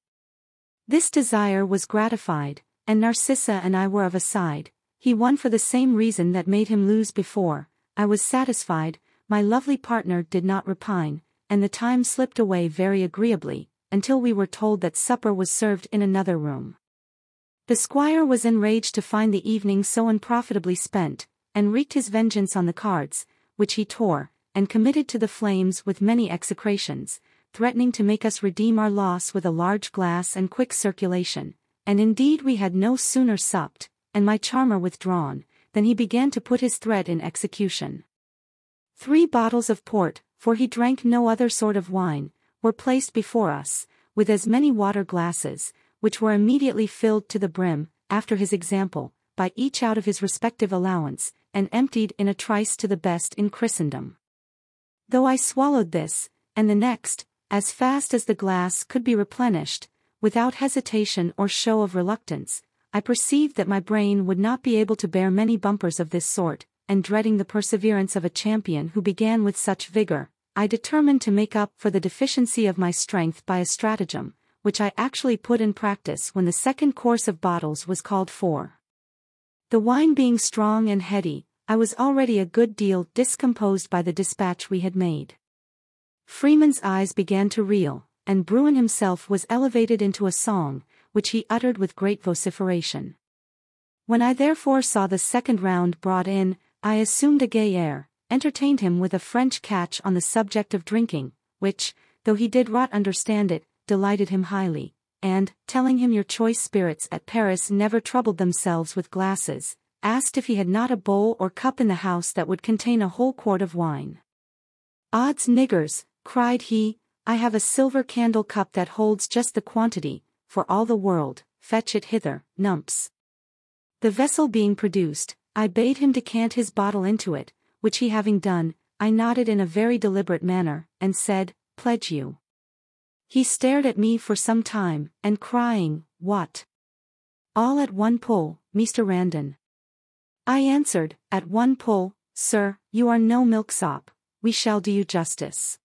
This desire was gratified, and Narcissa and I were of a side. He won for the same reason that made him lose before. I was satisfied, my lovely partner did not repine, and the time slipped away very agreeably, until we were told that supper was served in another room. The squire was enraged to find the evening so unprofitably spent, and wreaked his vengeance on the cards, which he tore, and committed to the flames with many execrations, threatening to make us redeem our loss with a large glass and quick circulation, and indeed we had no sooner supped, and my charmer withdrawn, than he began to put his threat in execution. 3 bottles of port, for he drank no other sort of wine, were placed before us, with as many water glasses, which were immediately filled to the brim, after his example, by each out of his respective allowance, and emptied in a trice to the best in Christendom. Though I swallowed this, and the next, as fast as the glass could be replenished, without hesitation or show of reluctance, I perceived that my brain would not be able to bear many bumpers of this sort, and dreading the perseverance of a champion who began with such vigor, I determined to make up for the deficiency of my strength by a stratagem, which I actually put in practice when the second course of bottles was called for. The wine being strong and heady, I was already a good deal discomposed by the dispatch we had made. Freeman's eyes began to reel, and Bruin himself was elevated into a song, which he uttered with great vociferation. When I therefore saw the second round brought in, I assumed a gay air, entertained him with a French catch on the subject of drinking, which, though he did not understand it, delighted him highly, and, telling him your choice spirits at Paris never troubled themselves with glasses, asked if he had not a bowl or cup in the house that would contain a whole quart of wine. "Odds niggers," cried he, "I have a silver candle cup that holds just the quantity, for all the world, fetch it hither, numps." The vessel being produced, I bade him decant his bottle into it, which he having done, I nodded in a very deliberate manner, and said, "Pledge you." He stared at me for some time, and crying, "What? All at one pull, Mr. Randon?" I answered, "At one pull, sir, you are no milksop, we shall do you justice."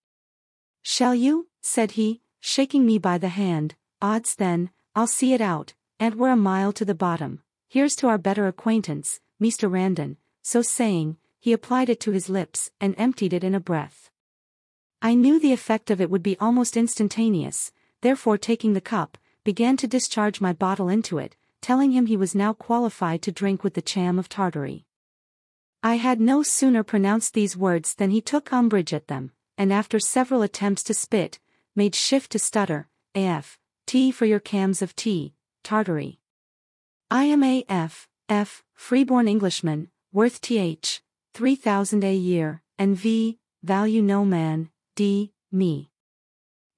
"Shall you?" said he, shaking me by the hand, "Odds then, I'll see it out, and we're a mile to the bottom. Here's to our better acquaintance, Mr. Randon." So saying, he applied it to his lips, and emptied it in a breath. I knew the effect of it would be almost instantaneous, therefore taking the cup, began to discharge my bottle into it, telling him he was now qualified to drink with the Cham of Tartary. I had no sooner pronounced these words than he took umbrage at them, and after several attempts to spit, made shift to stutter, "AF, T for your cams of tea, Tartary. I am a freeborn Englishman, worth th, 3,000 a year, and value no man, me."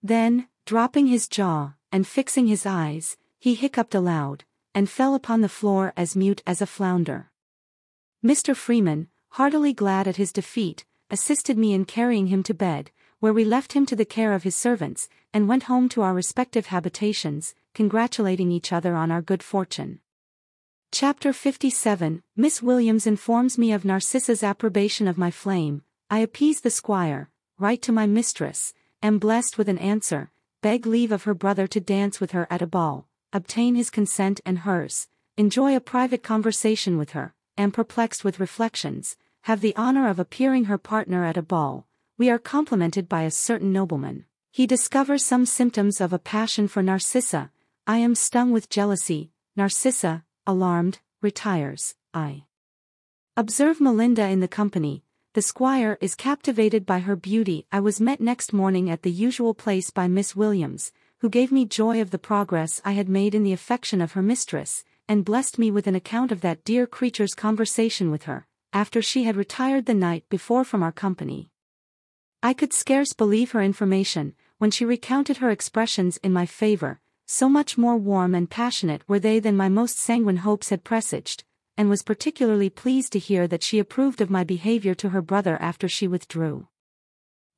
Then, dropping his jaw, and fixing his eyes, he hiccuped aloud, and fell upon the floor as mute as a flounder. Mr. Freeman, heartily glad at his defeat, assisted me in carrying him to bed, where we left him to the care of his servants, and went home to our respective habitations, congratulating each other on our good fortune. Chapter 57. Miss Williams informs me of Narcissa's approbation of my flame. I appease the squire, write to my mistress, am blessed with an answer, beg leave of her brother to dance with her at a ball, obtain his consent and hers, enjoy a private conversation with her, am perplexed with reflections, have the honor of appearing her partner at a ball, we are complimented by a certain nobleman, he discovers some symptoms of a passion for Narcissa, I am stung with jealousy, Narcissa, alarmed, retires, I observe Melinda in the company, the squire is captivated by her beauty. I was met next morning at the usual place by Miss Williams, who gave me joy of the progress I had made in the affection of her mistress, and blessed me with an account of that dear creature's conversation with her, after she had retired the night before from our company. I could scarce believe her information, when she recounted her expressions in my favor, so much more warm and passionate were they than my most sanguine hopes had presaged, and was particularly pleased to hear that she approved of my behavior to her brother after she withdrew.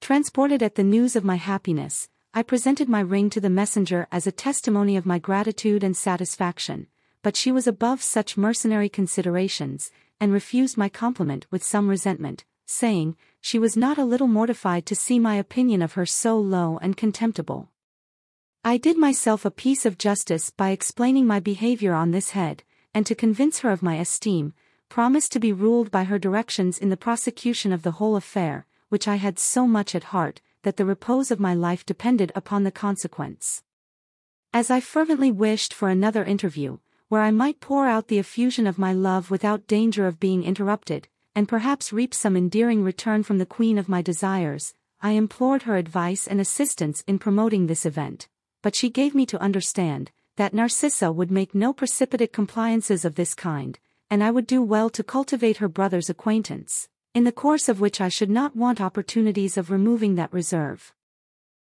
Transported at the news of my happiness, I presented my ring to the messenger as a testimony of my gratitude and satisfaction, but she was above such mercenary considerations, and refused my compliment with some resentment, saying, she was not a little mortified to see my opinion of her so low and contemptible. I did myself a piece of justice by explaining my behavior on this head, and to convince her of my esteem, promised to be ruled by her directions in the prosecution of the whole affair, which I had so much at heart, that the repose of my life depended upon the consequence. As I fervently wished for another interview, where I might pour out the effusion of my love without danger of being interrupted, and perhaps reap some endearing return from the queen of my desires, I implored her advice and assistance in promoting this event, but she gave me to understand, that Narcissa would make no precipitate compliances of this kind, and I would do well to cultivate her brother's acquaintance, in the course of which I should not want opportunities of removing that reserve,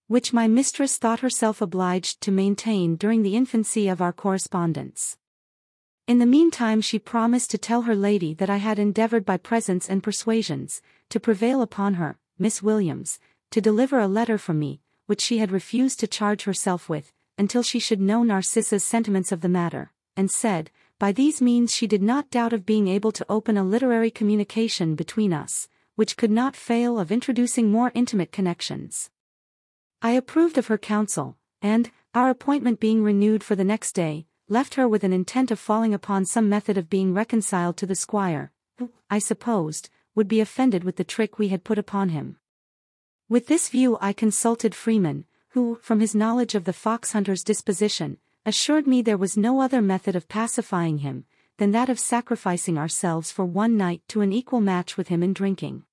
which my mistress thought herself obliged to maintain during the infancy of our correspondence. In the meantime she promised to tell her lady that I had endeavored by presents and persuasions, to prevail upon her, Miss Williams, to deliver a letter from me, which she had refused to charge herself with, until she should know Narcissa's sentiments of the matter, and said, by these means she did not doubt of being able to open a literary communication between us, which could not fail of introducing more intimate connections. I approved of her counsel, and, our appointment being renewed for the next day, left her with an intent of falling upon some method of being reconciled to the squire, who, I supposed, would be offended with the trick we had put upon him. With this view I consulted Freeman, who, from his knowledge of the fox-hunter's disposition, assured me there was no other method of pacifying him, than that of sacrificing ourselves for one night to an equal match with him in drinking.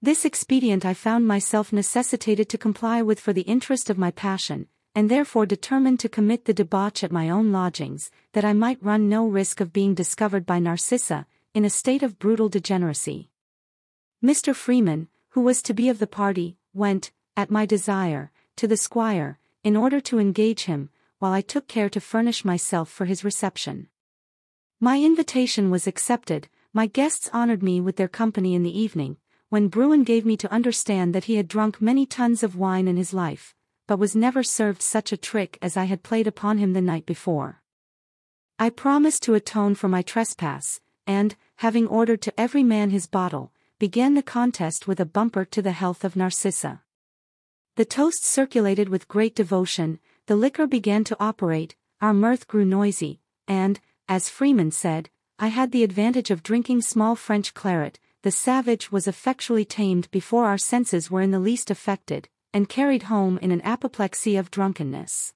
This expedient I found myself necessitated to comply with for the interest of my passion, and therefore determined to commit the debauch at my own lodgings, that I might run no risk of being discovered by Narcissa, in a state of brutal degeneracy. Mr. Freeman, who was to be of the party, went, at my desire, to the squire, in order to engage him, while I took care to furnish myself for his reception. My invitation was accepted, my guests honored me with their company in the evening, when Bruin gave me to understand that he had drunk many tuns of wine in his life, but was never served such a trick as I had played upon him the night before. I promised to atone for my trespass, and, having ordered to every man his bottle, began the contest with a bumper to the health of Narcissa. The toast circulated with great devotion, the liquor began to operate, our mirth grew noisy, and, as Freeman said, I had the advantage of drinking small French claret. The savage was effectually tamed before our senses were in the least affected, and carried home in an apoplexy of drunkenness.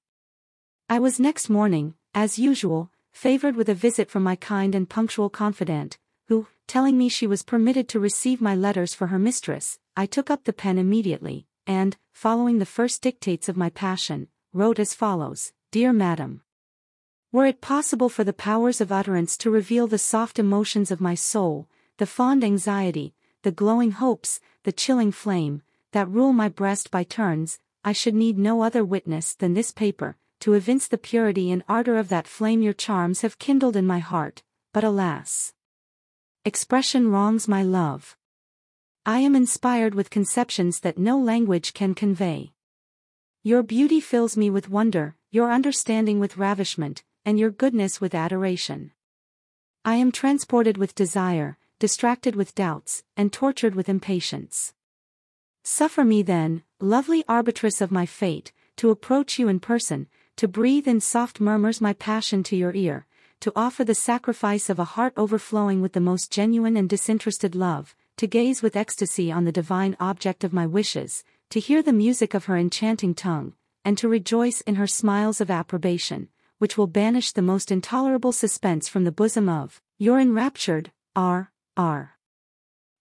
I was next morning, as usual, favored with a visit from my kind and punctual confidant, who, telling me she was permitted to receive my letters for her mistress, I took up the pen immediately, and, following the first dictates of my passion, wrote as follows: Dear Madam, were it possible for the powers of utterance to reveal the soft emotions of my soul, the fond anxiety, the glowing hopes, the chilling flame, that rule my breast by turns, I should need no other witness than this paper, to evince the purity and ardor of that flame your charms have kindled in my heart, but alas! Expression wrongs my love. I am inspired with conceptions that no language can convey. Your beauty fills me with wonder, your understanding with ravishment, and your goodness with adoration. I am transported with desire, distracted with doubts, and tortured with impatience. Suffer me then, lovely arbitress of my fate, to approach you in person, to breathe in soft murmurs my passion to your ear, to offer the sacrifice of a heart overflowing with the most genuine and disinterested love, to gaze with ecstasy on the divine object of my wishes, to hear the music of her enchanting tongue, and to rejoice in her smiles of approbation, which will banish the most intolerable suspense from the bosom of your enraptured R.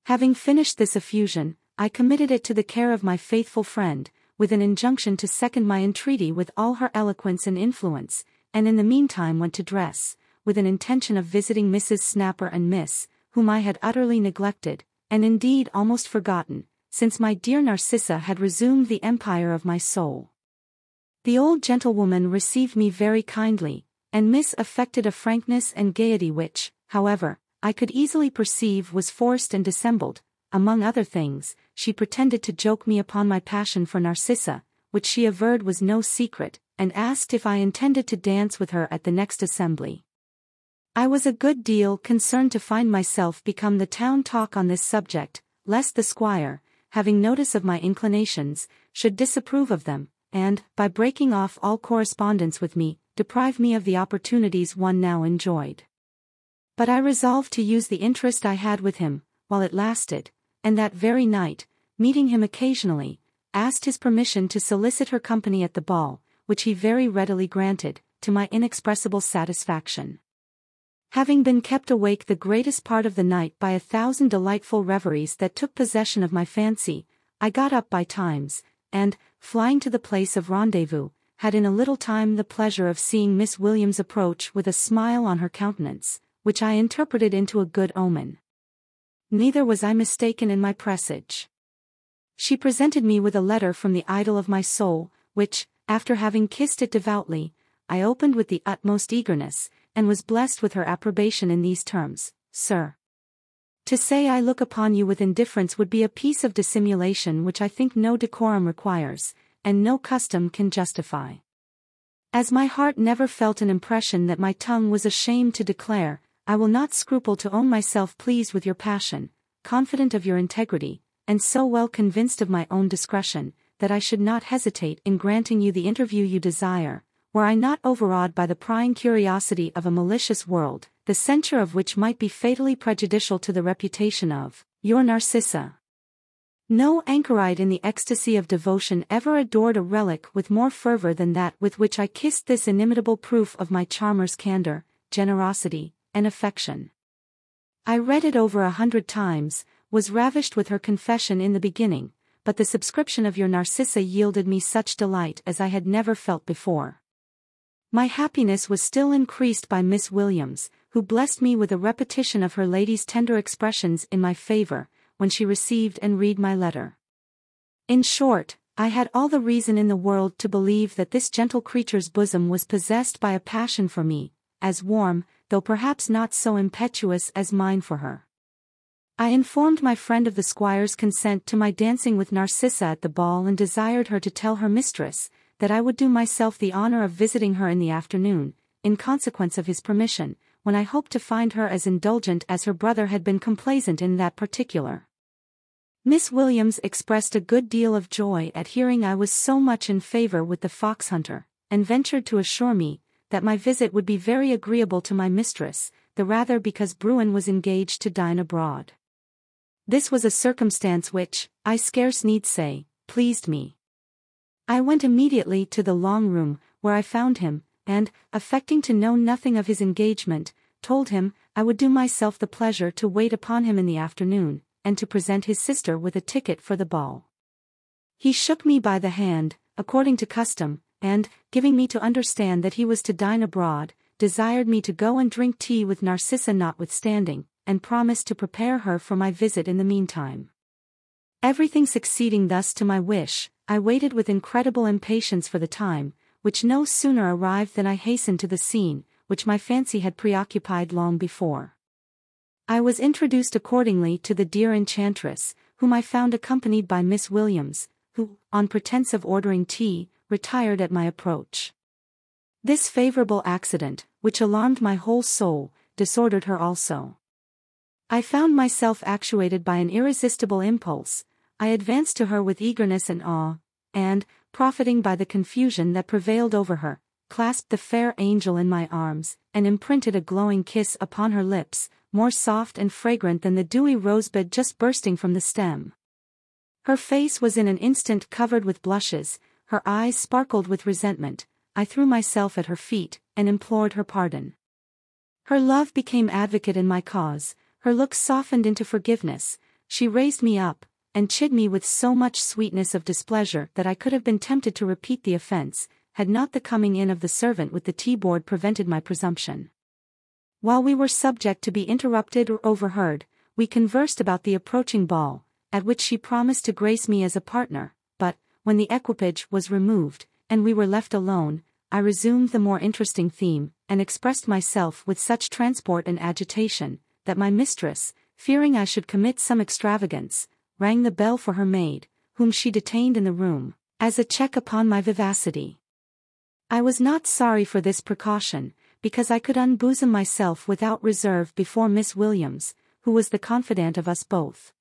Having finished this effusion, I committed it to the care of my faithful friend, with an injunction to second my entreaty with all her eloquence and influence, and in the meantime went to dress, with an intention of visiting Mrs. Snapper and Miss, whom I had utterly neglected, and indeed almost forgotten, since my dear Narcissa had resumed the empire of my soul. The old gentlewoman received me very kindly, and Miss affected a frankness and gaiety which, however, I could easily perceive was forced and dissembled. Among other things, she pretended to joke me upon my passion for Narcissa, which she averred was no secret, and asked if I intended to dance with her at the next assembly. I was a good deal concerned to find myself become the town talk on this subject, lest the squire, having notice of my inclinations, should disapprove of them, and, by breaking off all correspondence with me, deprive me of the opportunities one now enjoyed. But I resolved to use the interest I had with him, while it lasted, and that very night, meeting him occasionally, asked his permission to solicit her company at the ball, which he very readily granted, to my inexpressible satisfaction. Having been kept awake the greatest part of the night by 1,000 delightful reveries that took possession of my fancy, I got up by times, and, flying to the place of rendezvous, had in a little time the pleasure of seeing Miss Williams approach with a smile on her countenance, which I interpreted into a good omen. Neither was I mistaken in my presage. She presented me with a letter from the idol of my soul, which, after having kissed it devoutly, I opened with the utmost eagerness, and was blessed with her approbation in these terms: Sir, to say I look upon you with indifference would be a piece of dissimulation which I think no decorum requires, and no custom can justify. As my heart never felt an impression that my tongue was ashamed to declare, I will not scruple to own myself pleased with your passion, confident of your integrity, and so well convinced of my own discretion, that I should not hesitate in granting you the interview you desire, were I not overawed by the prying curiosity of a malicious world, the censure of which might be fatally prejudicial to the reputation of your Narcissa. No anchorite in the ecstasy of devotion ever adored a relic with more fervor than that with which I kissed this inimitable proof of my charmer's candor, generosity, and affection. I read it over 100 times, was ravished with her confession in the beginning, but the subscription of your Narcissa yielded me such delight as I had never felt before. My happiness was still increased by Miss Williams, who blessed me with a repetition of her lady's tender expressions in my favor, when she received and read my letter. In short, I had all the reason in the world to believe that this gentle creature's bosom was possessed by a passion for me, as warm, though perhaps not so impetuous as mine for her. I informed my friend of the squire's consent to my dancing with Narcissa at the ball and desired her to tell her mistress, that I would do myself the honor of visiting her in the afternoon, in consequence of his permission, when I hoped to find her as indulgent as her brother had been complaisant in that particular. Miss Williams expressed a good deal of joy at hearing I was so much in favor with the fox-hunter, and ventured to assure me, that my visit would be very agreeable to my mistress, the rather because Bruin was engaged to dine abroad. This was a circumstance which, I scarce need say, pleased me. I went immediately to the long room, where I found him, and, affecting to know nothing of his engagement, told him I would do myself the pleasure to wait upon him in the afternoon, and to present his sister with a ticket for the ball. He shook me by the hand, according to custom, and, giving me to understand that he was to dine abroad, desired me to go and drink tea with Narcissa notwithstanding, and promised to prepare her for my visit in the meantime. Everything succeeding thus to my wish, I waited with incredible impatience for the time, which no sooner arrived than I hastened to the scene, which my fancy had preoccupied long before. I was introduced accordingly to the dear enchantress, whom I found accompanied by Miss Williams, who, on pretence of ordering tea, retired at my approach. This favorable accident, which alarmed my whole soul, disordered her also. I found myself actuated by an irresistible impulse. I advanced to her with eagerness and awe, and, profiting by the confusion that prevailed over her, clasped the fair angel in my arms, and imprinted a glowing kiss upon her lips, more soft and fragrant than the dewy rosebud just bursting from the stem. Her face was in an instant covered with blushes, her eyes sparkled with resentment. I threw myself at her feet, and implored her pardon. Her love became advocate in my cause, her looks softened into forgiveness, she raised me up, and chid me with so much sweetness of displeasure that I could have been tempted to repeat the offense, had not the coming in of the servant with the tea-board prevented my presumption. While we were subject to be interrupted or overheard, we conversed about the approaching ball, at which she promised to grace me as a partner, but, when the equipage was removed, and we were left alone, I resumed the more interesting theme, and expressed myself with such transport and agitation, that my mistress, fearing I should commit some extravagance, rang the bell for her maid, whom she detained in the room, as a check upon my vivacity. I was not sorry for this precaution, because I could unbosom myself without reserve before Miss Williams, who was the confidante of us both.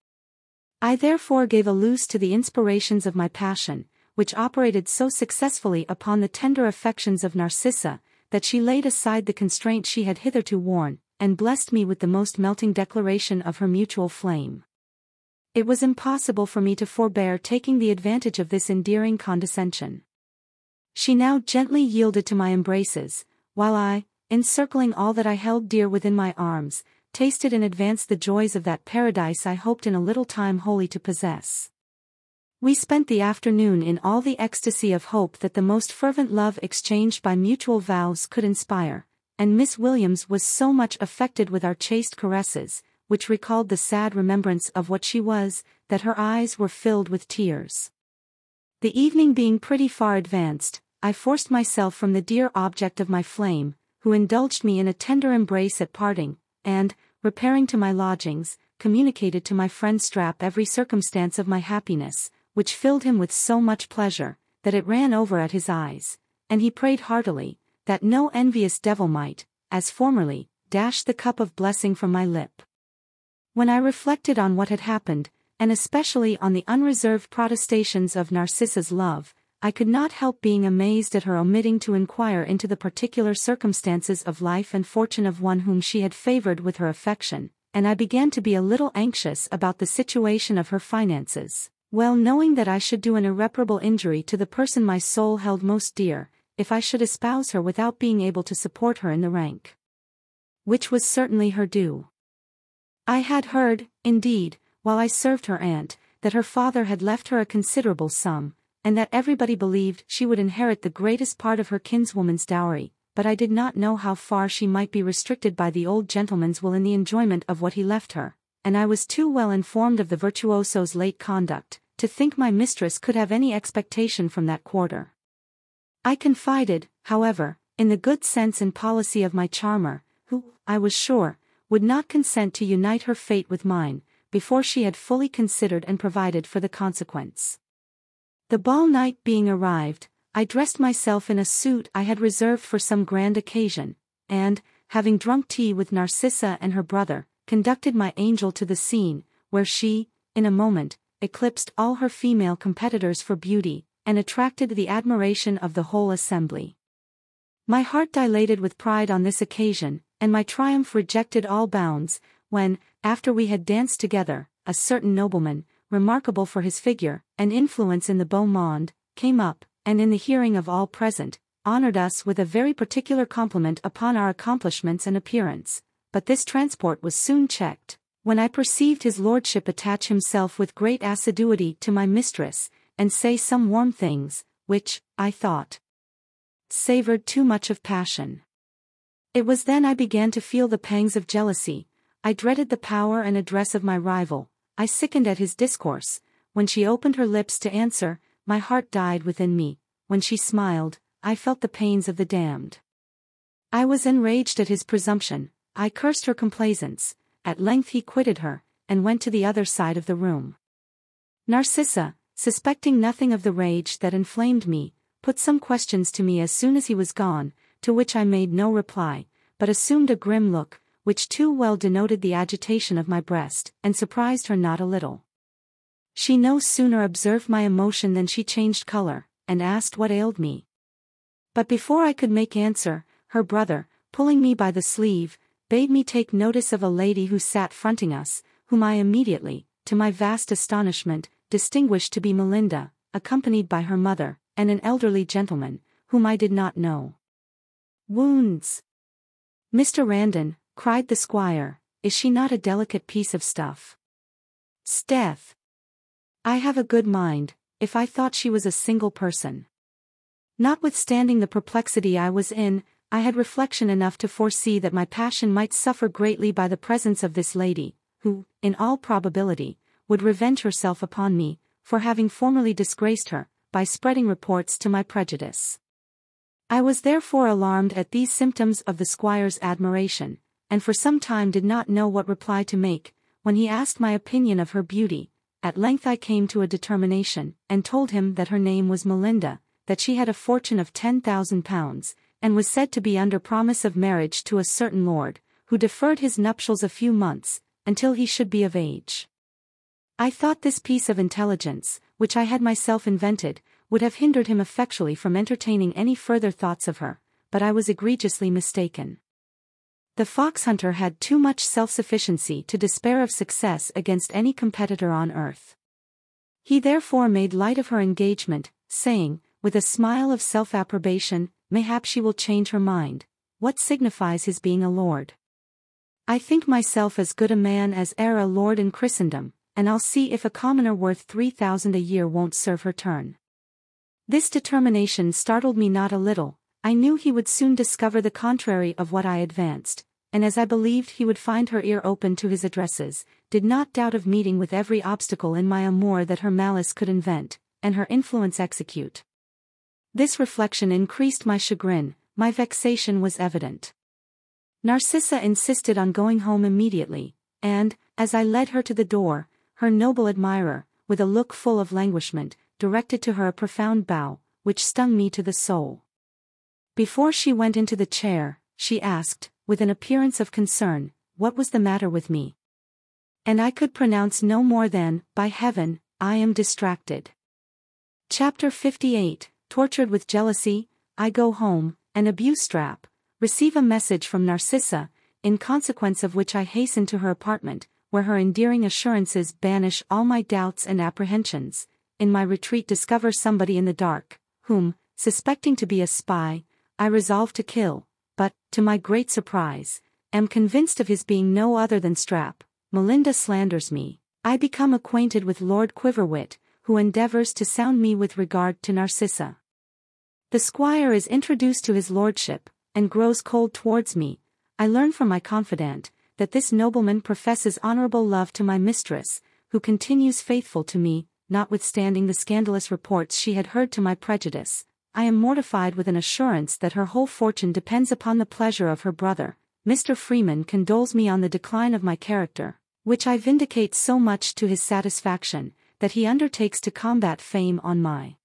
I therefore gave a loose to the inspirations of my passion, which operated so successfully upon the tender affections of Narcissa, that she laid aside the constraint she had hitherto worn, and blessed me with the most melting declaration of her mutual flame. It was impossible for me to forbear taking the advantage of this endearing condescension. She now gently yielded to my embraces, while I, encircling all that I held dear within my arms, tasted in advance the joys of that paradise I hoped in a little time wholly to possess. We spent the afternoon in all the ecstasy of hope that the most fervent love exchanged by mutual vows could inspire, and Miss Williams was so much affected with our chaste caresses, which recalled the sad remembrance of what she was, that her eyes were filled with tears. The evening being pretty far advanced, I forced myself from the dear object of my flame, who indulged me in a tender embrace at parting, and, repairing to my lodgings, communicated to my friend Strap every circumstance of my happiness, which filled him with so much pleasure, that it ran over at his eyes, and he prayed heartily, that no envious devil might, as formerly, dash the cup of blessing from my lip. When I reflected on what had happened, and especially on the unreserved protestations of Narcissa's love, I could not help being amazed at her omitting to inquire into the particular circumstances of life and fortune of one whom she had favored with her affection, and I began to be a little anxious about the situation of her finances, well knowing that I should do an irreparable injury to the person my soul held most dear, if I should espouse her without being able to support her in the rank which was certainly her due. I had heard, indeed, while I served her aunt, that her father had left her a considerable sum, and that everybody believed she would inherit the greatest part of her kinswoman's dowry, but I did not know how far she might be restricted by the old gentleman's will in the enjoyment of what he left her, and I was too well informed of the virtuoso's late conduct, to think my mistress could have any expectation from that quarter. I confided, however, in the good sense and policy of my charmer, who, I was sure, would not consent to unite her fate with mine, before she had fully considered and provided for the consequence. The ball night being arrived, I dressed myself in a suit I had reserved for some grand occasion, and, having drunk tea with Narcissa and her brother, conducted my angel to the scene, where she, in a moment, eclipsed all her female competitors for beauty, and attracted the admiration of the whole assembly. My heart dilated with pride on this occasion, and my triumph rejected all bounds, when, after we had danced together, a certain nobleman, remarkable for his figure and influence in the beau monde, came up, and in the hearing of all present, honored us with a very particular compliment upon our accomplishments and appearance, but this transport was soon checked, when I perceived his lordship attach himself with great assiduity to my mistress, and say some warm things, which, I thought, savoured too much of passion. It was then I began to feel the pangs of jealousy. I dreaded the power and address of my rival. I sickened at his discourse. When she opened her lips to answer, my heart died within me. When she smiled, I felt the pains of the damned. I was enraged at his presumption. I cursed her complaisance. At length he quitted her, and went to the other side of the room. Narcissa, suspecting nothing of the rage that inflamed me, put some questions to me as soon as he was gone, to which I made no reply, but assumed a grim look, which too well denoted the agitation of my breast, and surprised her not a little. She no sooner observed my emotion than she changed colour, and asked what ailed me. But before I could make answer, her brother, pulling me by the sleeve, bade me take notice of a lady who sat fronting us, whom I immediately, to my vast astonishment, distinguished to be Melinda, accompanied by her mother, and an elderly gentleman, whom I did not know. Wounds! Mr. Randon, cried the squire, is she not a delicate piece of stuff? 'Sdeath! I have a good mind, if I thought she was a single person. Notwithstanding the perplexity I was in, I had reflection enough to foresee that my passion might suffer greatly by the presence of this lady, who, in all probability, would revenge herself upon me, for having formerly disgraced her, by spreading reports to my prejudice. I was therefore alarmed at these symptoms of the squire's admiration, and for some time did not know what reply to make. When he asked my opinion of her beauty, at length I came to a determination, and told him that her name was Melinda, that she had a fortune of £10,000, and was said to be under promise of marriage to a certain lord, who deferred his nuptials a few months, until he should be of age. I thought this piece of intelligence, which I had myself invented, would have hindered him effectually from entertaining any further thoughts of her, but I was egregiously mistaken. The fox-hunter had too much self-sufficiency to despair of success against any competitor on earth. He therefore made light of her engagement, saying, with a smile of self-approbation, mayhap she will change her mind. What signifies his being a lord? I think myself as good a man as e'er a lord in Christendom, and I'll see if a commoner worth 3,000 a year won't serve her turn. This determination startled me not a little. I knew he would soon discover the contrary of what I advanced, and as I believed he would find her ear open to his addresses, did not doubt of meeting with every obstacle in my amour that her malice could invent, and her influence execute. This reflection increased my chagrin. My vexation was evident. Narcissa insisted on going home immediately, and, as I led her to the door, her noble admirer, with a look full of languishment, directed to her a profound bow, which stung me to the soul. Before she went into the chair, she asked, with an appearance of concern, what was the matter with me? And I could pronounce no more than, by heaven, I am distracted. Chapter 58, Tortured with jealousy, I go home, and abuse strap, receive a message from Narcissa, in consequence of which I hasten to her apartment, where her endearing assurances banish all my doubts and apprehensions. In my retreat discover somebody in the dark, whom, suspecting to be a spy, I resolve to kill, but, to my great surprise, am convinced of his being no other than Strap. Melinda slanders me. I become acquainted with Lord Quiverwit, who endeavours to sound me with regard to Narcissa. The squire is introduced to his lordship, and grows cold towards me. I learn from my confidant, that this nobleman professes honourable love to my mistress, who continues faithful to me, notwithstanding the scandalous reports she had heard to my prejudice. I am mortified with an assurance that her whole fortune depends upon the pleasure of her brother. Mr. Freeman condoles me on the decline of my character, which I vindicate so much to his satisfaction, that he undertakes to combat fame on my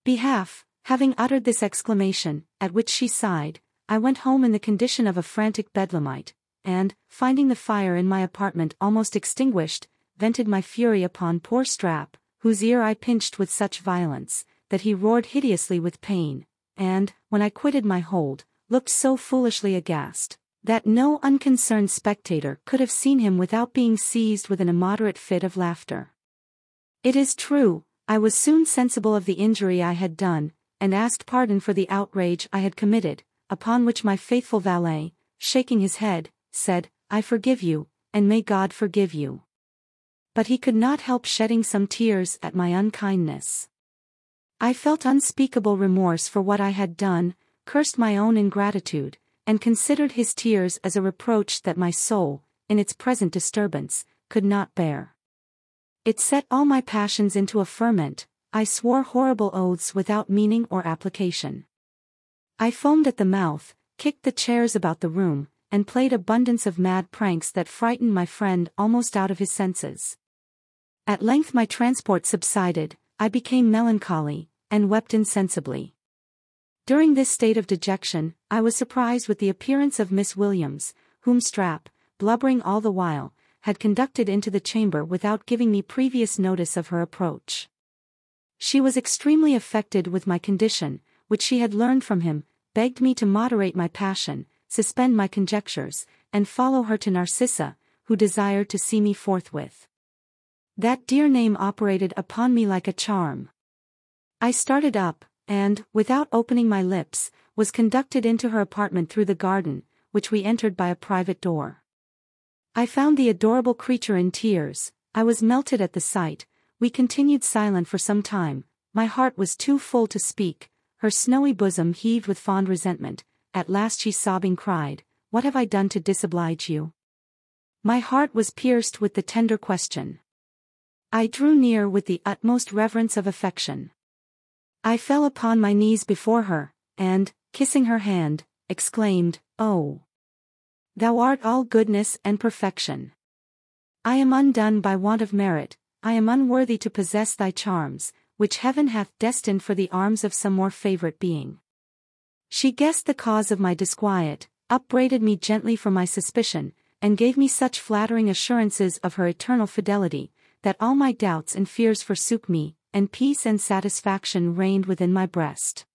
behalf. Having uttered this exclamation, at which she sighed, I went home in the condition of a frantic bedlamite, and, finding the fire in my apartment almost extinguished, vented my fury upon poor Strap, whose ear I pinched with such violence, that he roared hideously with pain, and, when I quitted my hold, looked so foolishly aghast, that no unconcerned spectator could have seen him without being seized with an immoderate fit of laughter. It is true, I was soon sensible of the injury I had done, and asked pardon for the outrage I had committed, upon which my faithful valet, shaking his head, said, "I forgive you, and may God forgive you." But he could not help shedding some tears at my unkindness. I felt unspeakable remorse for what I had done, cursed my own ingratitude, and considered his tears as a reproach that my soul, in its present disturbance, could not bear. It set all my passions into a ferment. I swore horrible oaths without meaning or application. I foamed at the mouth, kicked the chairs about the room, and played abundance of mad pranks that frightened my friend almost out of his senses. At length my transport subsided, I became melancholy, and wept insensibly. During this state of dejection, I was surprised with the appearance of Miss Williams, whom Strap, blubbering all the while, had conducted into the chamber without giving me previous notice of her approach. She was extremely affected with my condition, which she had learned from him, begged me to moderate my passion, suspend my conjectures, and follow her to Narcissa, who desired to see me forthwith. That dear name operated upon me like a charm. I started up, and, without opening my lips, was conducted into her apartment through the garden, which we entered by a private door. I found the adorable creature in tears. I was melted at the sight. We continued silent for some time. My heart was too full to speak. Her snowy bosom heaved with fond resentment. At last she sobbing cried, "What have I done to disoblige you?" My heart was pierced with the tender question. I drew near with the utmost reverence of affection. I fell upon my knees before her, and, kissing her hand, exclaimed, "Oh! Thou art all goodness and perfection. I am undone by want of merit, I am unworthy to possess thy charms, which heaven hath destined for the arms of some more favorite being." She guessed the cause of my disquiet, upbraided me gently for my suspicion, and gave me such flattering assurances of her eternal fidelity, that all my doubts and fears forsook me, and peace and satisfaction reigned within my breast.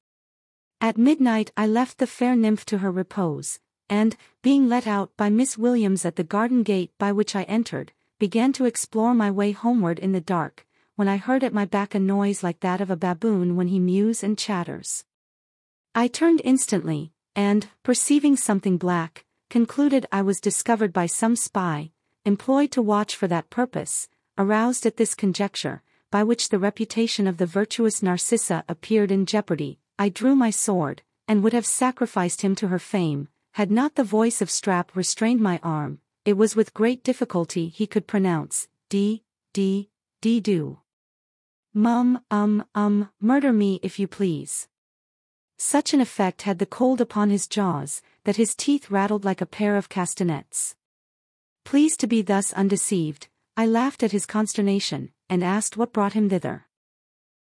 At midnight I left the fair nymph to her repose, and, being let out by Miss Williams at the garden gate by which I entered, began to explore my way homeward in the dark, when I heard at my back a noise like that of a baboon when he mews and chatters. I turned instantly, and, perceiving something black, concluded I was discovered by some spy, employed to watch for that purpose. Aroused at this conjecture, by which the reputation of the virtuous Narcissa appeared in jeopardy, I drew my sword, and would have sacrificed him to her fame, had not the voice of Strap restrained my arm. It was with great difficulty he could pronounce, do. Murder me if you please. Such an effect had the cold upon his jaws, that his teeth rattled like a pair of castanets. Pleased to be thus undeceived, I laughed at his consternation, and asked what brought him thither.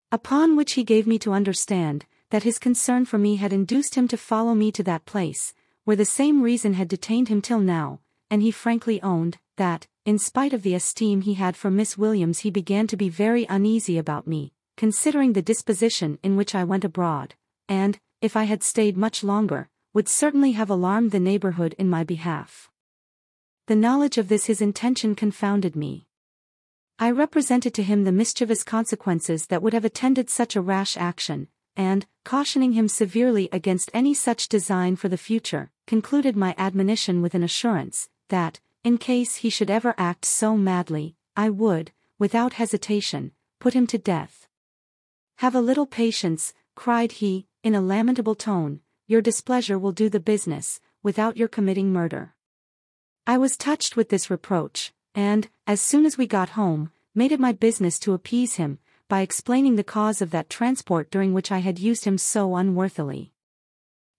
Upon which he gave me to understand, that his concern for me had induced him to follow me to that place, where the same reason had detained him till now, and he frankly owned, that, in spite of the esteem he had for Miss Williams, he began to be very uneasy about me, considering the disposition in which I went abroad, and, if I had stayed much longer, would certainly have alarmed the neighborhood in my behalf. The knowledge of this his intention confounded me. I represented to him the mischievous consequences that would have attended such a rash action, and, cautioning him severely against any such design for the future, concluded my admonition with an assurance, that, in case he should ever act so madly, I would, without hesitation, put him to death. "Have a little patience," cried he, in a lamentable tone, "your displeasure will do the business, without your committing murder." I was touched with this reproach, and, as soon as we got home, made it my business to appease him, by explaining the cause of that transport during which I had used him so unworthily.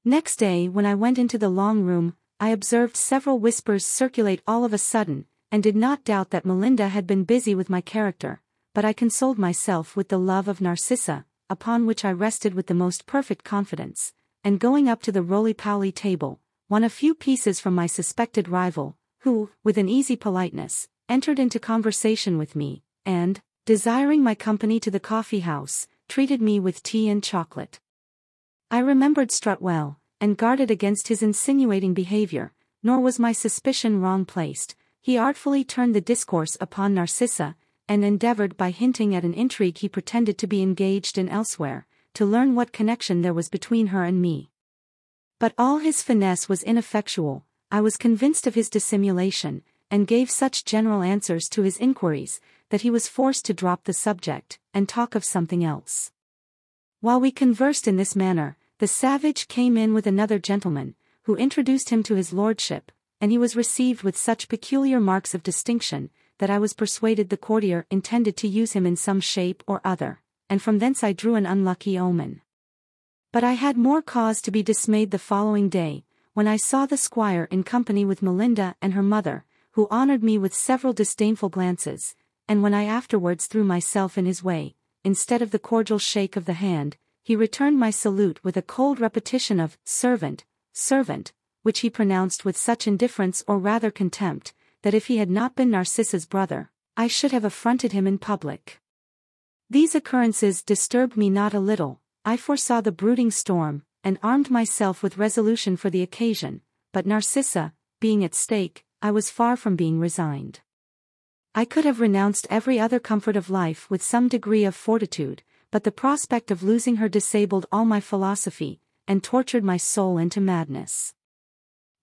Next day when I went into the long room, I observed several whispers circulate all of a sudden, and did not doubt that Melinda had been busy with my character, but I consoled myself with the love of Narcissa, upon which I rested with the most perfect confidence, and going up to the roly-poly table, won a few pieces from my suspected rival, who, with an easy politeness, entered into conversation with me, and, desiring my company to the coffee-house, treated me with tea and chocolate. I remembered Strut well, and guarded against his insinuating behavior, nor was my suspicion wrong placed. He artfully turned the discourse upon Narcissa, and endeavored by hinting at an intrigue he pretended to be engaged in elsewhere, to learn what connection there was between her and me. But all his finesse was ineffectual. I was convinced of his dissimulation, and gave such general answers to his inquiries, that he was forced to drop the subject, and talk of something else. While we conversed in this manner, the savage came in with another gentleman, who introduced him to his lordship, and he was received with such peculiar marks of distinction, that I was persuaded the courtier intended to use him in some shape or other, and from thence I drew an unlucky omen. But I had more cause to be dismayed the following day, when I saw the squire in company with Melinda and her mother, who honored me with several disdainful glances, and when I afterwards threw myself in his way, instead of the cordial shake of the hand, he returned my salute with a cold repetition of "servant, servant," which he pronounced with such indifference or rather contempt, that if he had not been Narcissa's brother, I should have affronted him in public. These occurrences disturbed me not a little. I foresaw the brooding storm, and armed myself with resolution for the occasion, but Narcissa, being at stake, I was far from being resigned. I could have renounced every other comfort of life with some degree of fortitude, but the prospect of losing her disabled all my philosophy, and tortured my soul into madness.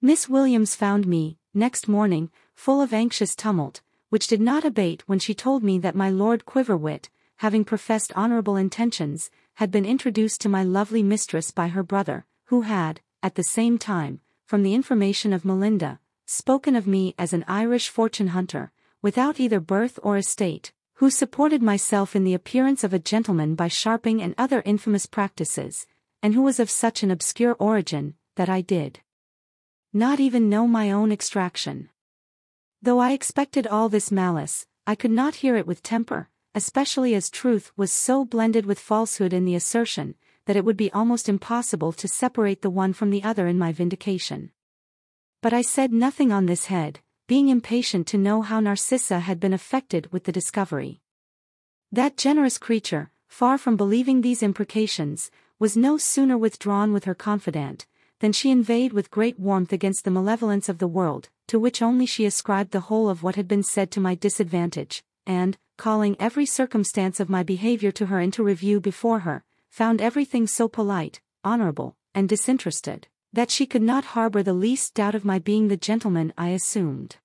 Miss Williams found me, next morning, full of anxious tumult, which did not abate when she told me that my Lord Quiverwit, having professed honourable intentions, had been introduced to my lovely mistress by her brother, who had, at the same time, from the information of Melinda, spoken of me as an Irish fortune-hunter, without either birth or estate, who supported myself in the appearance of a gentleman by sharping and other infamous practices, and who was of such an obscure origin, that I did not even know my own extraction. Though I expected all this malice, I could not hear it with temper, especially as truth was so blended with falsehood in the assertion, that it would be almost impossible to separate the one from the other in my vindication. But I said nothing on this head, being impatient to know how Narcissa had been affected with the discovery. That generous creature, far from believing these imprecations, was no sooner withdrawn with her confidant, than she inveighed with great warmth against the malevolence of the world, to which only she ascribed the whole of what had been said to my disadvantage, and, calling every circumstance of my behaviour to her into review before her, found everything so polite, honourable, and disinterested, that she could not harbour the least doubt of my being the gentleman I assumed.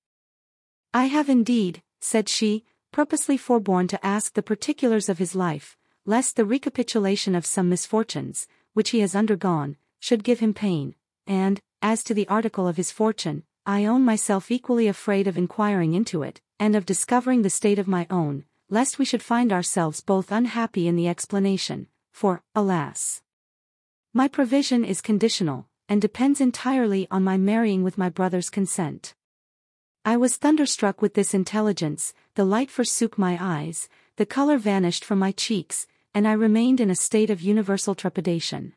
I have indeed, said she, purposely forborne to ask the particulars of his life, lest the recapitulation of some misfortunes, which he has undergone, should give him pain, and, as to the article of his fortune, I own myself equally afraid of inquiring into it, and of discovering the state of my own, lest we should find ourselves both unhappy in the explanation, for, alas! My provision is conditional, and depends entirely on my marrying with my brother's consent. I was thunderstruck with this intelligence, the light forsook my eyes, the colour vanished from my cheeks, and I remained in a state of universal trepidation.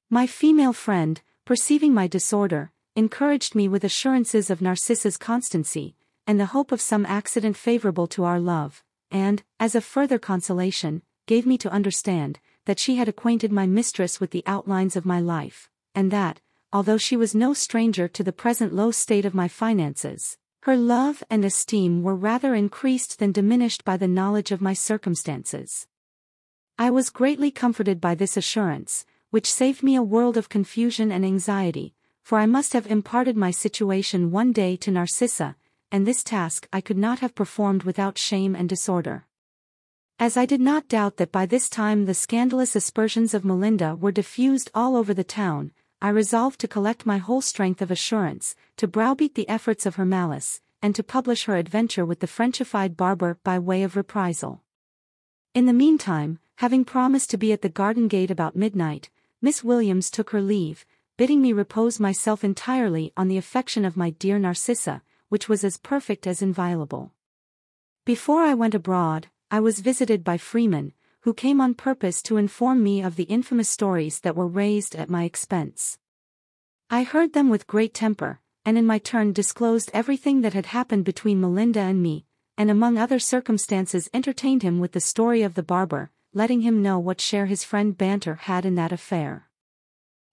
My female friend, perceiving my disorder, encouraged me with assurances of Narcissa's constancy, and the hope of some accident favourable to our love, and, as a further consolation, gave me to understand, that she had acquainted my mistress with the outlines of my life, and that, although she was no stranger to the present low state of my finances, her love and esteem were rather increased than diminished by the knowledge of my circumstances. I was greatly comforted by this assurance, which saved me a world of confusion and anxiety, for I must have imparted my situation one day to Narcissa, and this task I could not have performed without shame and disorder. As I did not doubt that by this time the scandalous aspersions of Melinda were diffused all over the town, I resolved to collect my whole strength of assurance, to browbeat the efforts of her malice, and to publish her adventure with the Frenchified barber by way of reprisal. In the meantime, having promised to be at the garden gate about midnight, Miss Williams took her leave, bidding me repose myself entirely on the affection of my dear Narcissa, which was as perfect as inviolable. Before I went abroad, I was visited by Freeman, who came on purpose to inform me of the infamous stories that were raised at my expense. I heard them with great temper, and in my turn disclosed everything that had happened between Melinda and me, and among other circumstances entertained him with the story of the barber, letting him know what share his friend Banter had in that affair.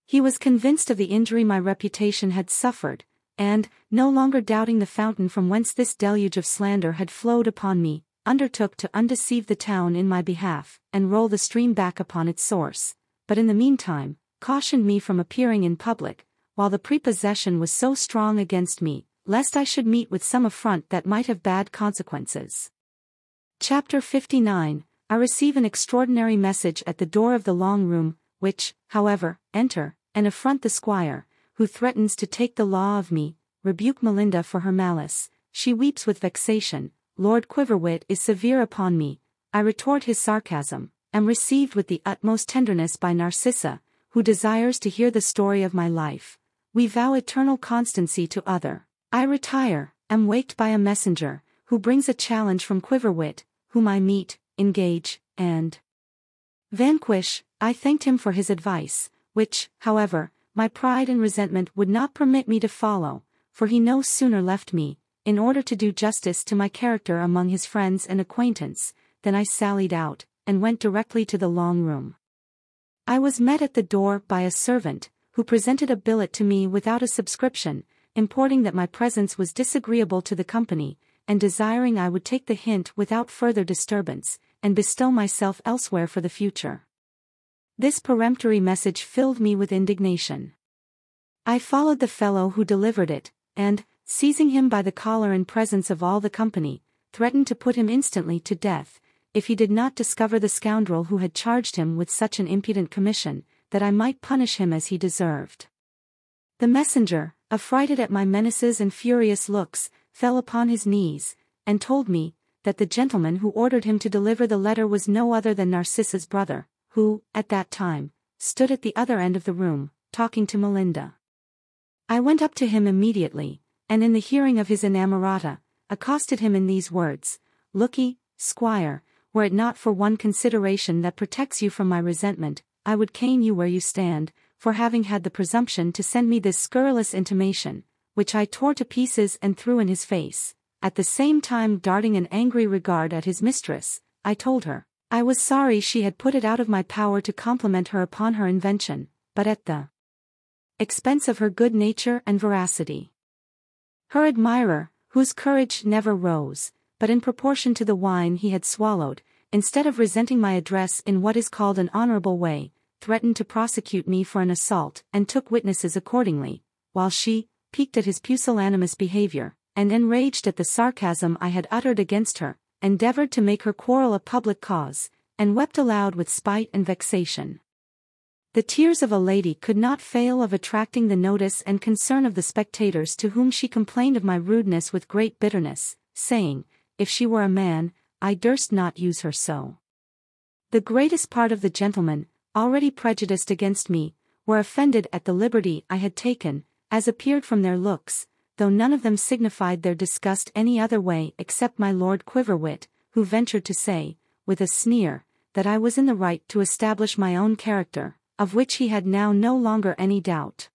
He was convinced of the injury my reputation had suffered, and, no longer doubting the fountain from whence this deluge of slander had flowed upon me, undertook to undeceive the town in my behalf, and roll the stream back upon its source, but in the meantime, cautioned me from appearing in public, while the prepossession was so strong against me, lest I should meet with some affront that might have bad consequences. Chapter 59. I receive an extraordinary message at the door of the long room, which, however, enter, and affront the squire, who threatens to take the law of me, rebuke Melinda for her malice, she weeps with vexation, Lord Quiverwit is severe upon me, I retort his sarcasm, am received with the utmost tenderness by Narcissa, who desires to hear the story of my life, we vow eternal constancy to other, I retire, am waked by a messenger, who brings a challenge from Quiverwit, whom I meet, engage, and vanquish. I thanked him for his advice, which, however, my pride and resentment would not permit me to follow, for he no sooner left me, in order to do justice to my character among his friends and acquaintance, than I sallied out, and went directly to the long room. I was met at the door by a servant, who presented a billet to me without a subscription, importing that my presence was disagreeable to the company, and desiring I would take the hint without further disturbance, and bestow myself elsewhere for the future. This peremptory message filled me with indignation. I followed the fellow who delivered it, and, seizing him by the collar in presence of all the company, threatened to put him instantly to death, if he did not discover the scoundrel who had charged him with such an impudent commission, that I might punish him as he deserved. The messenger, affrighted at my menaces and furious looks, fell upon his knees, and told me, that the gentleman who ordered him to deliver the letter was no other than Narcissa's brother, who, at that time, stood at the other end of the room, talking to Melinda. I went up to him immediately, and in the hearing of his inamorata, accosted him in these words, Look'ee, squire, were it not for one consideration that protects you from my resentment, I would cane you where you stand, for having had the presumption to send me this scurrilous intimation, which I tore to pieces and threw in his face, at the same time darting an angry regard at his mistress. I told her, I was sorry she had put it out of my power to compliment her upon her invention, but at the expense of her good nature and veracity. Her admirer, whose courage never rose, but in proportion to the wine he had swallowed, instead of resenting my address in what is called an honorable way, threatened to prosecute me for an assault and took witnesses accordingly, while she, piqued at his pusillanimous behavior, and enraged at the sarcasm I had uttered against her, endeavored to make her quarrel a public cause, and wept aloud with spite and vexation. The tears of a lady could not fail of attracting the notice and concern of the spectators, to whom she complained of my rudeness with great bitterness, saying, if she were a man, I durst not use her so. The greatest part of the gentlemen, already prejudiced against me, were offended at the liberty I had taken, as appeared from their looks, though none of them signified their disgust any other way except my Lord Quiverwit, who ventured to say, with a sneer, that I was in the right to establish my own character, of which he had now no longer any doubt.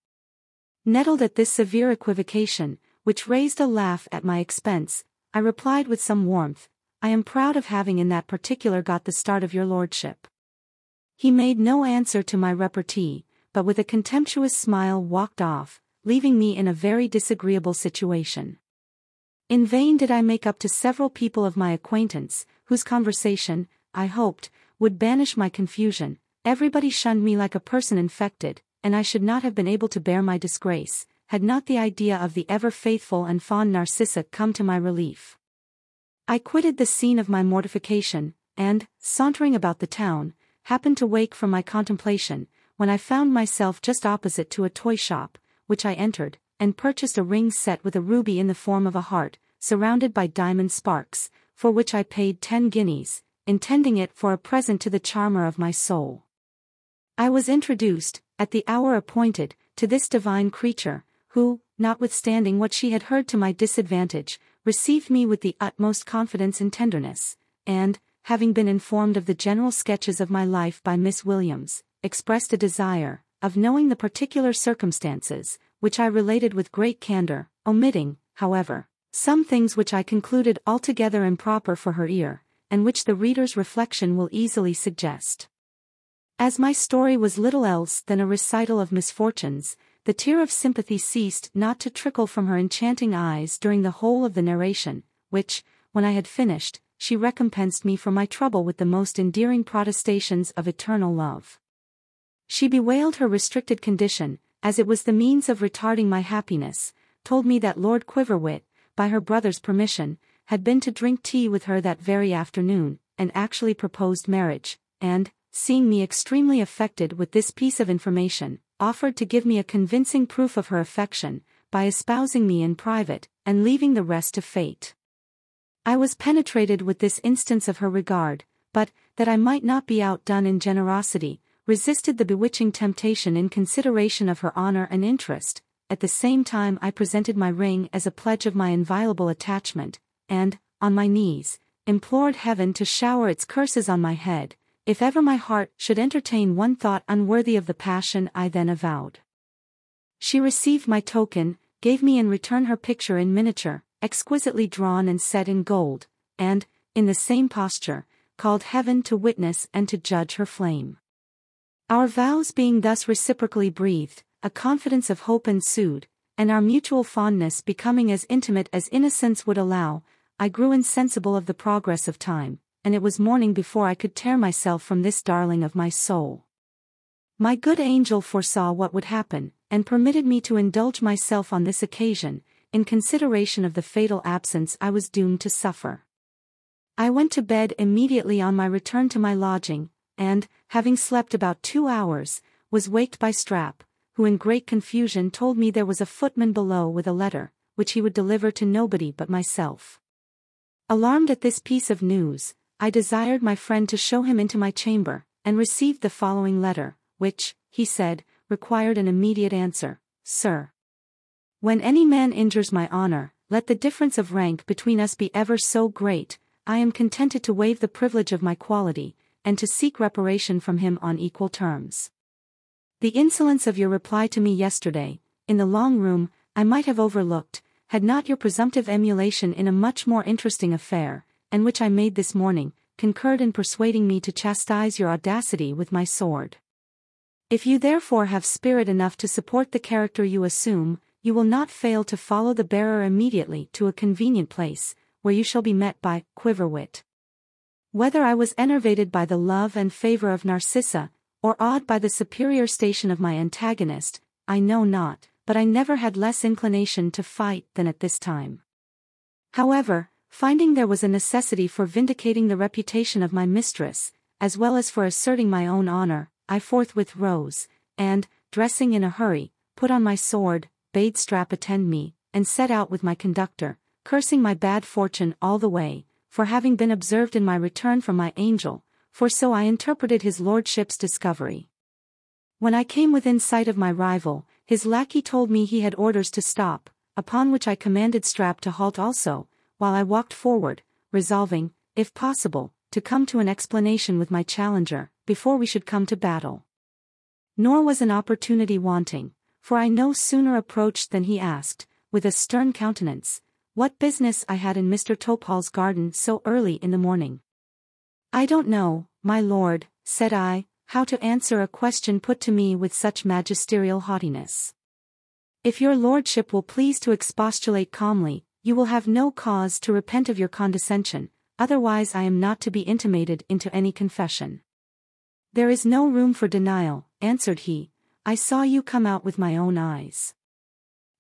Nettled at this severe equivocation, which raised a laugh at my expense, I replied with some warmth, I am proud of having in that particular got the start of your lordship. He made no answer to my repartee, but with a contemptuous smile walked off, leaving me in a very disagreeable situation. In vain did I make up to several people of my acquaintance, whose conversation, I hoped, would banish my confusion. Everybody shunned me like a person infected, and I should not have been able to bear my disgrace, had not the idea of the ever-faithful and fond Narcissa come to my relief. I quitted the scene of my mortification, and, sauntering about the town, happened to wake from my contemplation, when I found myself just opposite to a toy shop, which I entered, and purchased a ring set with a ruby in the form of a heart, surrounded by diamond sparks, for which I paid 10 guineas, intending it for a present to the charmer of my soul. I was introduced, at the hour appointed, to this divine creature, who, notwithstanding what she had heard to my disadvantage, received me with the utmost confidence and tenderness, and, having been informed of the general sketches of my life by Miss Williams, expressed a desire of knowing the particular circumstances, which I related with great candor, omitting, however, some things which I concluded altogether improper for her ear, and which the reader's reflection will easily suggest. As my story was little else than a recital of misfortunes, the tear of sympathy ceased not to trickle from her enchanting eyes during the whole of the narration, which, when I had finished, she recompensed me for my trouble with the most endearing protestations of eternal love. She bewailed her restricted condition, as it was the means of retarding my happiness, told me that Lord Quiverwit, by her brother's permission, had been to drink tea with her that very afternoon, and actually proposed marriage, and, seeing me extremely affected with this piece of information, offered to give me a convincing proof of her affection, by espousing me in private, and leaving the rest to fate. I was penetrated with this instance of her regard, but, that I might not be outdone in generosity, resisted the bewitching temptation in consideration of her honor and interest. At the same time I presented my ring as a pledge of my inviolable attachment, and, on my knees, implored heaven to shower its curses on my head, if ever my heart should entertain one thought unworthy of the passion I then avowed. She received my token, gave me in return her picture in miniature, exquisitely drawn and set in gold, and, in the same posture, called heaven to witness and to judge her flame. Our vows being thus reciprocally breathed, a confidence of hope ensued, and our mutual fondness becoming as intimate as innocence would allow, I grew insensible of the progress of time, and it was morning before I could tear myself from this darling of my soul. My good angel foresaw what would happen, and permitted me to indulge myself on this occasion, in consideration of the fatal absence I was doomed to suffer. I went to bed immediately on my return to my lodging, and, having slept about 2 hours, was waked by Strap, who in great confusion told me there was a footman below with a letter, which he would deliver to nobody but myself. Alarmed at this piece of news, I desired my friend to show him into my chamber, and received the following letter, which, he said, required an immediate answer. Sir, when any man injures my honor, let the difference of rank between us be ever so great, I am contented to waive the privilege of my quality, and to seek reparation from him on equal terms. The insolence of your reply to me yesterday, in the long room, I might have overlooked, had not your presumptive emulation in a much more interesting affair, and which I made this morning, concurred in persuading me to chastise your audacity with my sword. If you therefore have spirit enough to support the character you assume, you will not fail to follow the bearer immediately to a convenient place, where you shall be met by Quiverwit. Whether I was enervated by the love and favor of Narcissa, or awed by the superior station of my antagonist, I know not, but I never had less inclination to fight than at this time. However, finding there was a necessity for vindicating the reputation of my mistress, as well as for asserting my own honor, I forthwith rose, and, dressing in a hurry, put on my sword, bade Strap attend me, and set out with my conductor, cursing my bad fortune all the way, for having been observed in my return from my angel, for so I interpreted his lordship's discovery. When I came within sight of my rival, his lackey told me he had orders to stop, upon which I commanded Strap to halt also, while I walked forward, resolving, if possible, to come to an explanation with my challenger, before we should come to battle. Nor was an opportunity wanting, for I no sooner approached than he asked, with a stern countenance, what business I had in Mr. Tophal's garden so early in the morning. I don't know, my lord, said I, how to answer a question put to me with such magisterial haughtiness. If your lordship will please to expostulate calmly, you will have no cause to repent of your condescension, otherwise I am not to be intimated into any confession. There is no room for denial, answered he, I saw you come out with my own eyes.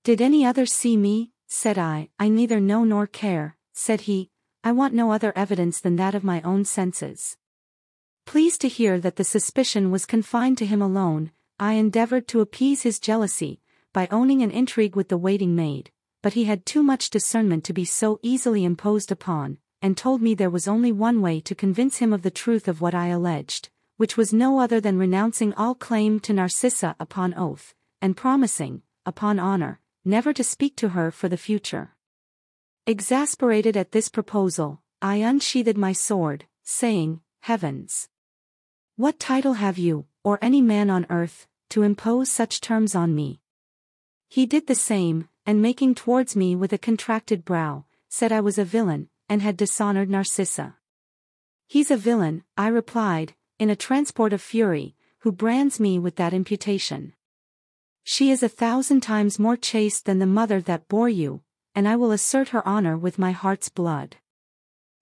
Did any other see me? Said I neither know nor care, said he, I want no other evidence than that of my own senses. Pleased to hear that the suspicion was confined to him alone, I endeavored to appease his jealousy, by owning an intrigue with the waiting maid, but he had too much discernment to be so easily imposed upon, and told me there was only one way to convince him of the truth of what I alleged, which was no other than renouncing all claim to Narcissa upon oath, and promising, upon honor, never to speak to her for the future. Exasperated at this proposal, I unsheathed my sword, saying, Heavens! What title have you, or any man on earth, to impose such terms on me? He did the same, and making towards me with a contracted brow, said I was a villain, and had dishonored Narcissa. He's a villain, I replied, in a transport of fury, who brands me with that imputation. She is 1,000 times more chaste than the mother that bore you, and I will assert her honor with my heart's blood.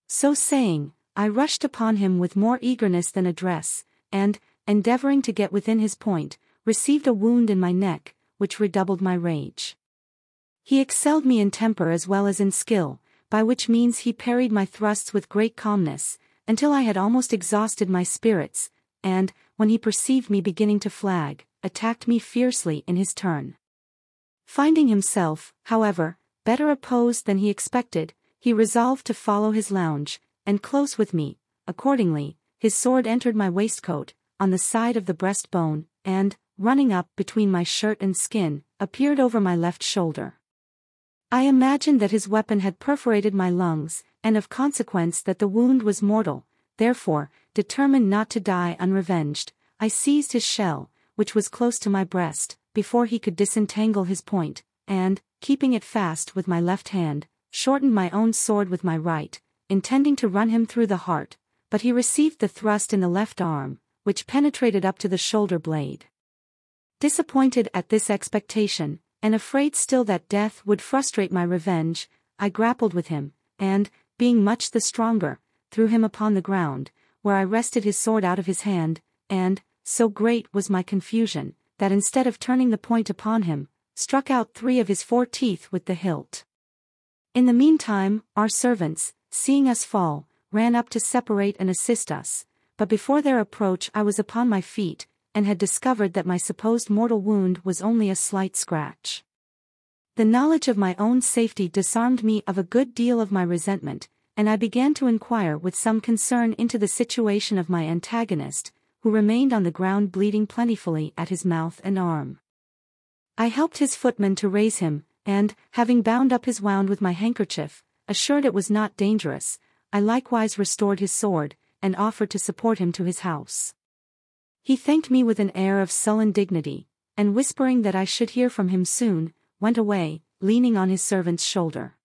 So saying, I rushed upon him with more eagerness than address, and, endeavoring to get within his point, received a wound in my neck, which redoubled my rage. He excelled me in temper as well as in skill, by which means he parried my thrusts with great calmness, until I had almost exhausted my spirits, and, when he perceived me beginning to flag, attacked me fiercely in his turn. Finding himself, however, better opposed than he expected, he resolved to follow his lounge, and close with me. Accordingly, his sword entered my waistcoat, on the side of the breastbone, and, running up between my shirt and skin, appeared over my left shoulder. I imagined that his weapon had perforated my lungs, and of consequence that the wound was mortal. Therefore, determined not to die unrevenged, I seized his shell, which was close to my breast, before he could disentangle his point, and, keeping it fast with my left hand, shortened my own sword with my right, intending to run him through the heart, but he received the thrust in the left arm, which penetrated up to the shoulder blade. Disappointed at this expectation, and afraid still that death would frustrate my revenge, I grappled with him, and, being much the stronger, threw him upon the ground, where I wrested his sword out of his hand, and, so great was my confusion, that instead of turning the point upon him, struck out 3 of his 4 teeth with the hilt. In the meantime, our servants, seeing us fall, ran up to separate and assist us, but before their approach I was upon my feet, and had discovered that my supposed mortal wound was only a slight scratch. The knowledge of my own safety disarmed me of a good deal of my resentment, and I began to inquire with some concern into the situation of my antagonist, who remained on the ground bleeding plentifully at his mouth and arm. I helped his footman to raise him, and, having bound up his wound with my handkerchief, assured it was not dangerous, I likewise restored his sword, and offered to support him to his house. He thanked me with an air of sullen dignity, and whispering that I should hear from him soon, went away, leaning on his servant's shoulder.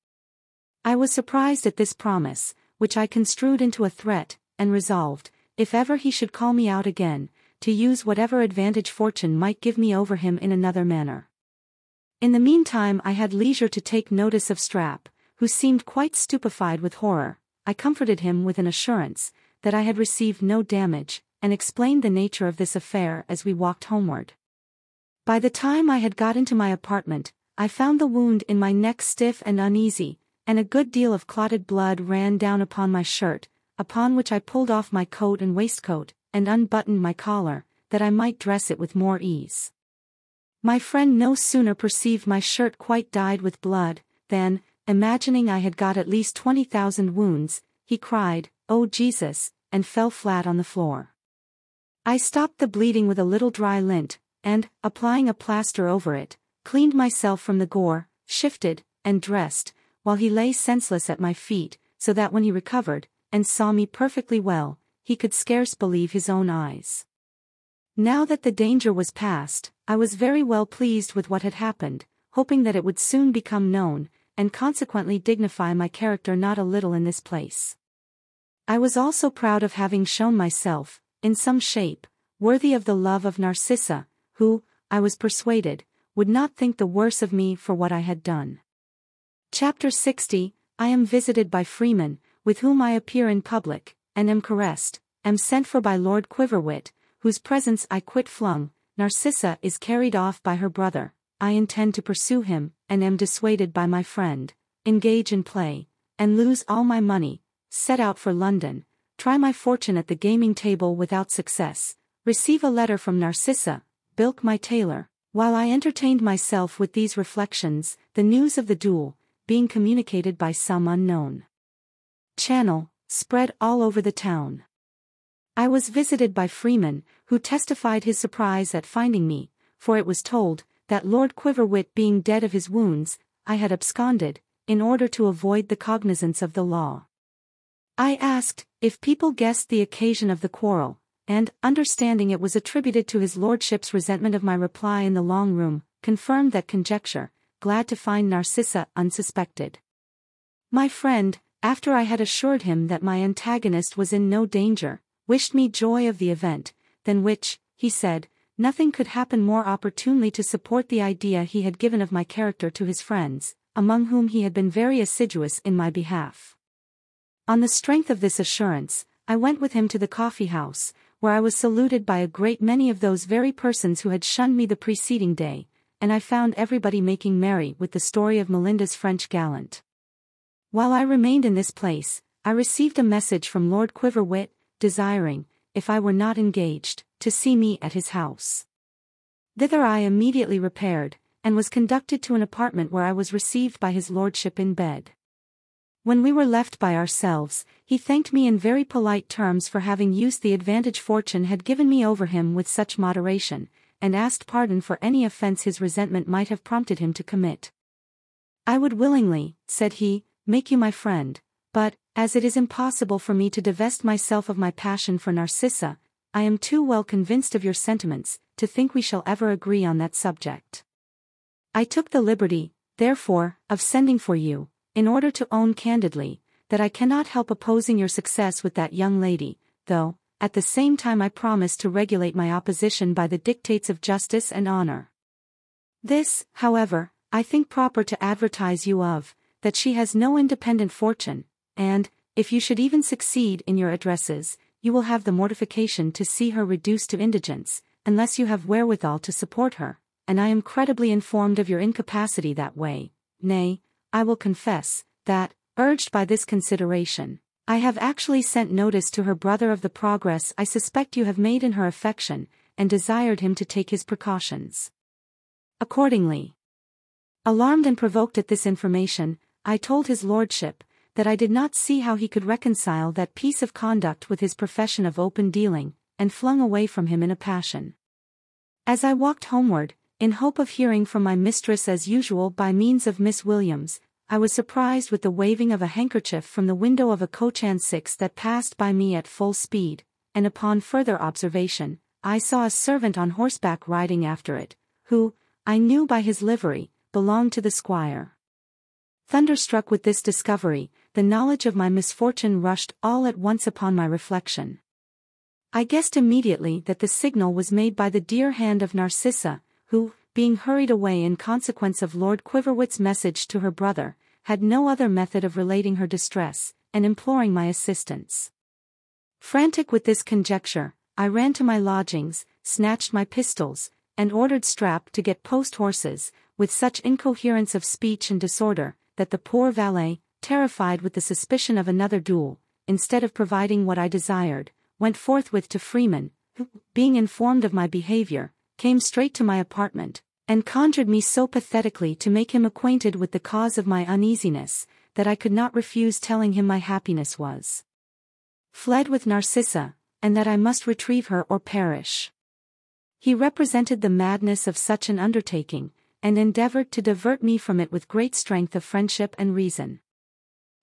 I was surprised at this promise, which I construed into a threat, and resolved, if ever he should call me out again, to use whatever advantage fortune might give me over him in another manner. In the meantime I had leisure to take notice of Strap, who seemed quite stupefied with horror. I comforted him with an assurance that I had received no damage, and explained the nature of this affair as we walked homeward. By the time I had got into my apartment, I found the wound in my neck stiff and uneasy, and a good deal of clotted blood ran down upon my shirt, upon which I pulled off my coat and waistcoat, and unbuttoned my collar, that I might dress it with more ease. My friend no sooner perceived my shirt quite dyed with blood, than, imagining I had got at least 20,000 wounds, he cried, "Oh Jesus," and fell flat on the floor. I stopped the bleeding with a little dry lint, and, applying a plaster over it, cleaned myself from the gore, shifted, and dressed, while he lay senseless at my feet, so that when he recovered, and saw me perfectly well, he could scarce believe his own eyes. Now that the danger was past, I was very well pleased with what had happened, hoping that it would soon become known, and consequently dignify my character not a little in this place. I was also proud of having shown myself, in some shape, worthy of the love of Narcissa, who, I was persuaded, would not think the worse of me for what I had done. Chapter 60. I am visited by freemen, with whom I appear in public, and am caressed, am sent for by Lord Quiverwit, whose presence I quit flung. Narcissa is carried off by her brother. I intend to pursue him, and am dissuaded by my friend. Engage in play, and lose all my money. Set out for London. Try my fortune at the gaming table without success. Receive a letter from Narcissa, Bilk my tailor. While I entertained myself with these reflections, the news of the duel, being communicated by some unknown channel, spread all over the town. I was visited by Freeman, who testified his surprise at finding me, for it was told, that Lord Quiverwit being dead of his wounds, I had absconded, in order to avoid the cognizance of the law. I asked, if people guessed the occasion of the quarrel, and, understanding it was attributed to his lordship's resentment of my reply in the long room, confirmed that conjecture, glad to find Narcissa unsuspected. My friend, after I had assured him that my antagonist was in no danger, wished me joy of the event, than which, he said, nothing could happen more opportunely to support the idea he had given of my character to his friends, among whom he had been very assiduous in my behalf. On the strength of this assurance, I went with him to the coffee-house, where I was saluted by a great many of those very persons who had shunned me the preceding day, and I found everybody making merry with the story of Melinda's French gallant. While I remained in this place, I received a message from Lord Quiverwit, desiring, if I were not engaged, to see me at his house. Thither I immediately repaired, and was conducted to an apartment where I was received by his lordship in bed. When we were left by ourselves, he thanked me in very polite terms for having used the advantage fortune had given me over him with such moderation, and asked pardon for any offence his resentment might have prompted him to commit. I would willingly, said he, make you my friend, but, as it is impossible for me to divest myself of my passion for Narcissa, I am too well convinced of your sentiments, to think we shall ever agree on that subject. I took the liberty, therefore, of sending for you, in order to own candidly, that I cannot help opposing your success with that young lady, though, at the same time I promise to regulate my opposition by the dictates of justice and honor. This, however, I think proper to advertise you of, that she has no independent fortune, and, if you should even succeed in your addresses, you will have the mortification to see her reduced to indigence, unless you have wherewithal to support her, and I am credibly informed of your incapacity that way. Nay, I will confess, that, urged by this consideration, I have actually sent notice to her brother of the progress I suspect you have made in her affection, and desired him to take his precautions. Accordingly, alarmed and provoked at this information, I told his lordship, that I did not see how he could reconcile that piece of conduct with his profession of open dealing, and flung away from him in a passion. As I walked homeward, in hope of hearing from my mistress as usual by means of Miss Williams, I was surprised with the waving of a handkerchief from the window of a coach and six that passed by me at full speed, and upon further observation, I saw a servant on horseback riding after it, who, I knew by his livery, belonged to the squire. Thunderstruck with this discovery, the knowledge of my misfortune rushed all at once upon my reflection. I guessed immediately that the signal was made by the dear hand of Narcissa, who, being hurried away in consequence of Lord Quiverwit's message to her brother, had no other method of relating her distress, and imploring my assistance. Frantic with this conjecture, I ran to my lodgings, snatched my pistols, and ordered Strap to get post-horses, with such incoherence of speech and disorder, that the poor valet, terrified with the suspicion of another duel, instead of providing what I desired, went forthwith to Freeman, who, being informed of my behavior, came straight to my apartment, and conjured me so pathetically to make him acquainted with the cause of my uneasiness, that I could not refuse telling him my happiness was fled with Narcissa, and that I must retrieve her or perish. He represented the madness of such an undertaking, and endeavored to divert me from it with great strength of friendship and reason.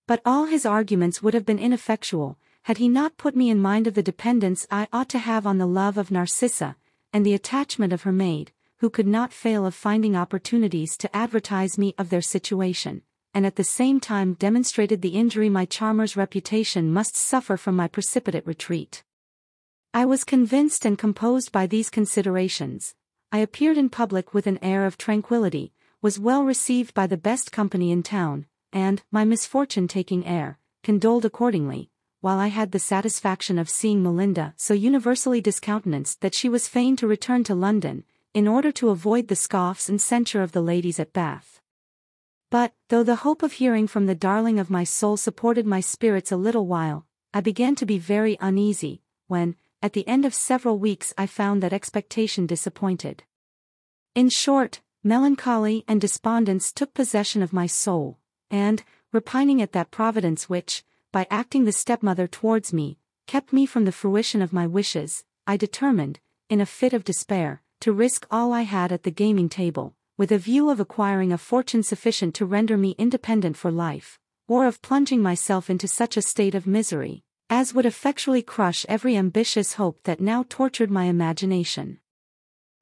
But all his arguments would have been ineffectual, had he not put me in mind of the dependence I ought to have on the love of Narcissa, and the attachment of her maid, who could not fail of finding opportunities to advertise me of their situation, and at the same time demonstrated the injury my charmer's reputation must suffer from my precipitate retreat. I was convinced and composed by these considerations. I appeared in public with an air of tranquillity, was well received by the best company in town, and, my misfortune taking air, condoled accordingly, while I had the satisfaction of seeing Melinda so universally discountenanced that she was fain to return to London, in order to avoid the scoffs and censure of the ladies at Bath. But, though the hope of hearing from the darling of my soul supported my spirits a little while, I began to be very uneasy, when, at the end of several weeks I found that expectation disappointed. In short, melancholy and despondence took possession of my soul, and, repining at that providence which, by acting the stepmother towards me, kept me from the fruition of my wishes, I determined, in a fit of despair, to risk all I had at the gaming table, with a view of acquiring a fortune sufficient to render me independent for life, or of plunging myself into such a state of misery, as would effectually crush every ambitious hope that now tortured my imagination.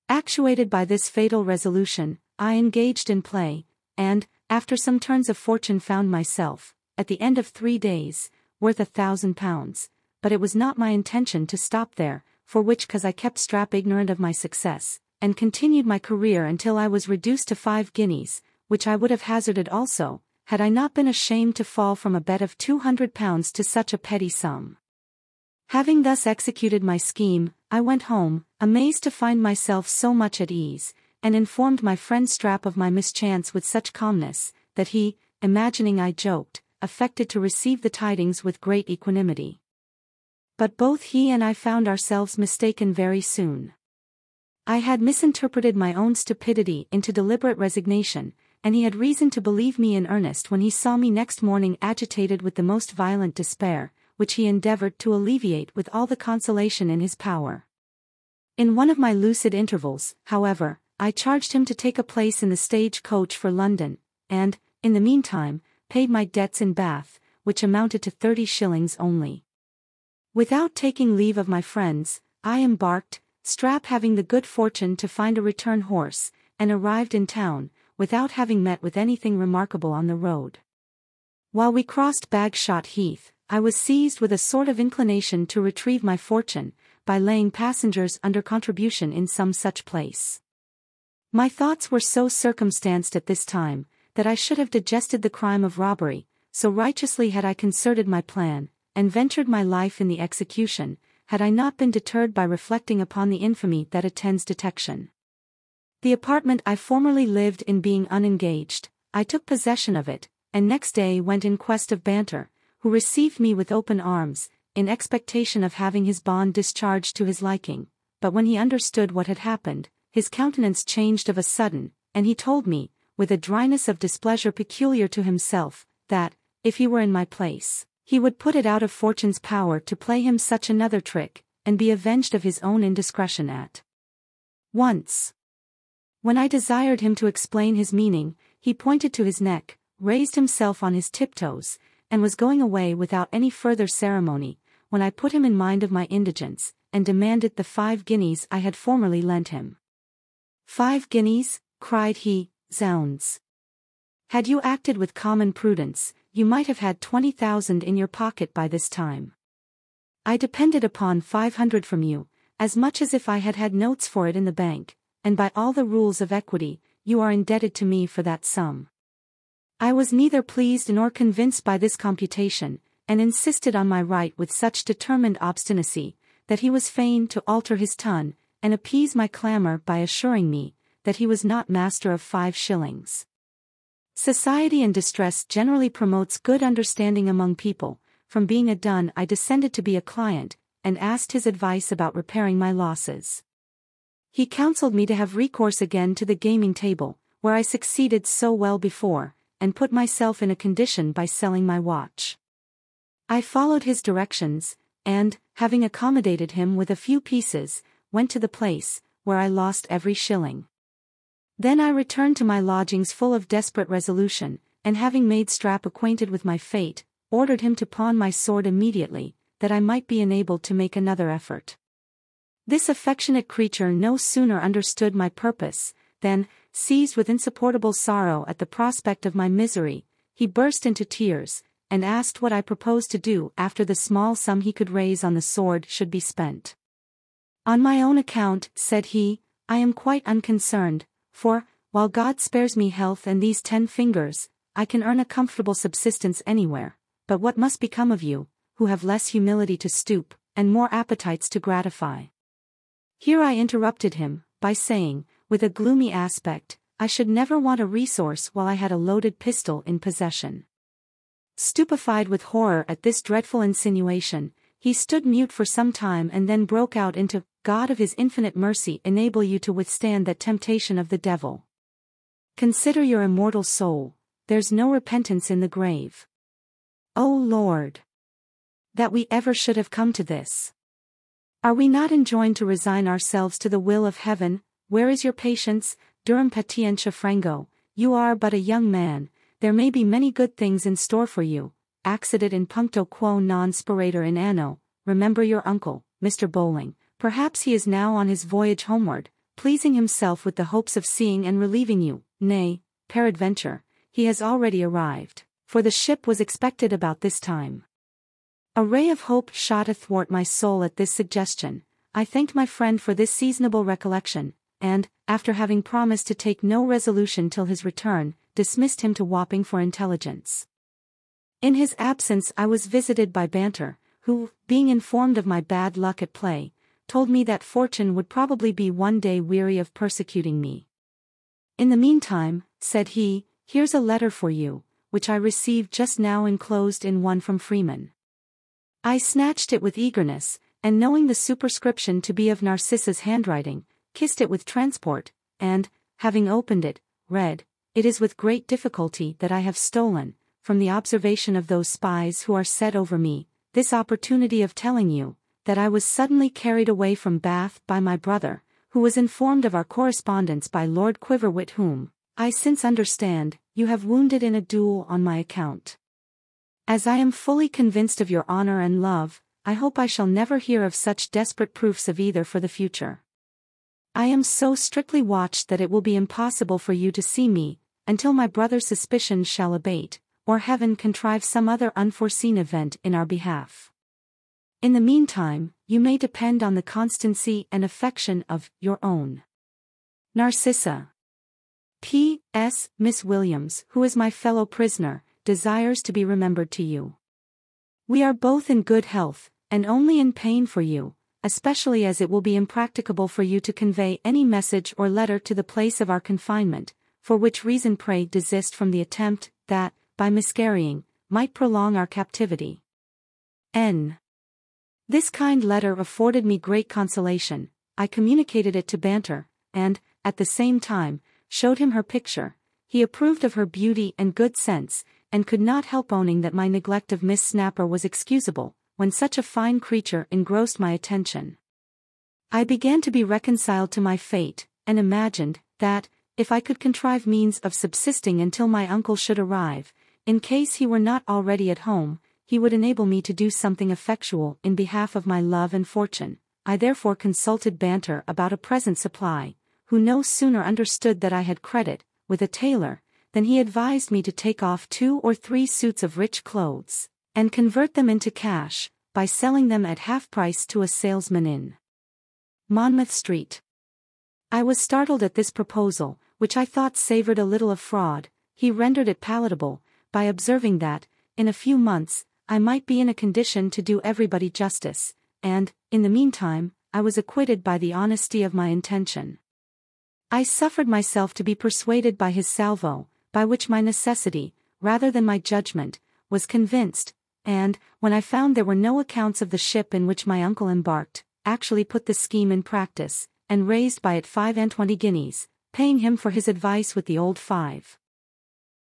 Actuated by this fatal resolution, I engaged in play, and, after some turns of fortune found myself, at the end of 3 days, worth £1,000, but it was not my intention to stop there, for which cause I kept Strap ignorant of my success, and continued my career until I was reduced to 5 guineas, which I would have hazarded also, had I not been ashamed to fall from a bet of £200 to such a petty sum. Having thus executed my scheme, I went home, amazed to find myself so much at ease, and informed my friend Strap of my mischance with such calmness, that he, imagining I joked, affected to receive the tidings with great equanimity. But both he and I found ourselves mistaken very soon. I had misinterpreted my own stupidity into deliberate resignation, and he had reason to believe me in earnest when he saw me next morning agitated with the most violent despair, which he endeavored to alleviate with all the consolation in his power. In one of my lucid intervals, however, I charged him to take a place in the stage coach for London, and, in the meantime, paid my debts in Bath, which amounted to 30 shillings only. Without taking leave of my friends, I embarked, Strap having the good fortune to find a return horse, and arrived in town, without having met with anything remarkable on the road. While we crossed Bagshot Heath, I was seized with a sort of inclination to retrieve my fortune, by laying passengers under contribution in some such place. My thoughts were so circumstanced at this time, that I should have digested the crime of robbery, so righteously had I concerted my plan, and ventured my life in the execution, had I not been deterred by reflecting upon the infamy that attends detection. The apartment I formerly lived in being unengaged, I took possession of it, and next day went in quest of Banter, who received me with open arms, in expectation of having his bond discharged to his liking, but when he understood what had happened, his countenance changed of a sudden, and he told me, with a dryness of displeasure peculiar to himself, that, if he were in my place, he would put it out of Fortune's power to play him such another trick, and be avenged of his own indiscretion at once. When I desired him to explain his meaning, he pointed to his neck, raised himself on his tiptoes, and was going away without any further ceremony, when I put him in mind of my indigence, and demanded the 5 guineas I had formerly lent him. 5 guineas, cried he, zounds! Had you acted with common prudence, you might have had 20,000 in your pocket by this time. I depended upon 500 from you, as much as if I had had notes for it in the bank, and by all the rules of equity, you are indebted to me for that sum. I was neither pleased nor convinced by this computation, and insisted on my right with such determined obstinacy, that he was fain to alter his tone, and appease my clamour by assuring me, that he was not master of 5 shillings. Society in distress generally promotes good understanding among people. From being a dun I descended to be a client, and asked his advice about repairing my losses. He counselled me to have recourse again to the gaming table, where I succeeded so well before, and put myself in a condition by selling my watch. I followed his directions, and, having accommodated him with a few pieces, went to the place, where I lost every shilling. Then I returned to my lodgings full of desperate resolution, and having made Strap acquainted with my fate, ordered him to pawn my sword immediately, that I might be enabled to make another effort. This affectionate creature no sooner understood my purpose, than, seized with insupportable sorrow at the prospect of my misery, he burst into tears, and asked what I proposed to do after the small sum he could raise on the sword should be spent. On my own account, said he, I am quite unconcerned, for, while God spares me health and these 10 fingers, I can earn a comfortable subsistence anywhere, but what must become of you, who have less humility to stoop, and more appetites to gratify? Here I interrupted him, by saying, with a gloomy aspect, I should never want a resource while I had a loaded pistol in possession. Stupefied with horror at this dreadful insinuation, he stood mute for some time and then broke out into, God of his infinite mercy enable you to withstand that temptation of the devil. Consider your immortal soul, there's no repentance in the grave. O Lord! That we ever should have come to this. Are we not enjoined to resign ourselves to the will of heaven? Where is your patience, Durum patientia frango? You are but a young man, there may be many good things in store for you. Accidit in puncto quo non sperator in anno. Remember your uncle, Mr. Bowling. Perhaps he is now on his voyage homeward, pleasing himself with the hopes of seeing and relieving you. Nay, peradventure, he has already arrived, for the ship was expected about this time. A ray of hope shot athwart my soul at this suggestion. I thanked my friend for this seasonable recollection, and, after having promised to take no resolution till his return, dismissed him to Wapping for intelligence. In his absence I was visited by Banter, who, being informed of my bad luck at play, told me that Fortune would probably be one day weary of persecuting me. In the meantime, said he, here's a letter for you, which I received just now enclosed in one from Freeman. I snatched it with eagerness, and knowing the superscription to be of Narcissa's handwriting, kissed it with transport, and, having opened it, read, "It is with great difficulty that I have stolen, from the observation of those spies who are set over me, this opportunity of telling you, that I was suddenly carried away from Bath by my brother, who was informed of our correspondence by Lord Quiverwit, whom, I since understand, you have wounded in a duel on my account. As I am fully convinced of your honor and love, I hope I shall never hear of such desperate proofs of either for the future. I am so strictly watched that it will be impossible for you to see me, until my brother's suspicions shall abate, or heaven contrive some other unforeseen event in our behalf. In the meantime, you may depend on the constancy and affection of your own Narcissa. P.S. Miss Williams, who is my fellow prisoner, desires to be remembered to you. We are both in good health, and only in pain for you, especially as it will be impracticable for you to convey any message or letter to the place of our confinement, for which reason pray desist from the attempt, that, by miscarrying, might prolong our captivity. N. This kind letter afforded me great consolation. I communicated it to Banter, and, at the same time, showed him her picture. He approved of her beauty and good sense, and could not help owning that my neglect of Miss Snapper was excusable, when such a fine creature engrossed my attention. I began to be reconciled to my fate, and imagined, that, if I could contrive means of subsisting until my uncle should arrive, in case he were not already at home, he would enable me to do something effectual in behalf of my love and fortune. I therefore consulted Banter about a present supply, who no sooner understood that I had credit with a tailor, than he advised me to take off 2 or 3 suits of rich clothes, and convert them into cash, by selling them at half price to a salesman in Monmouth Street. I was startled at this proposal, which I thought savored a little of fraud. He rendered it palatable, by observing that, in a few months, I might be in a condition to do everybody justice, and, in the meantime, I was acquitted by the honesty of my intention. I suffered myself to be persuaded by his salvo, by which my necessity, rather than my judgment, was convinced, and, when I found there were no accounts of the ship in which my uncle embarked, actually put the scheme in practice, and raised by it 25 guineas, paying him for his advice with the old 5.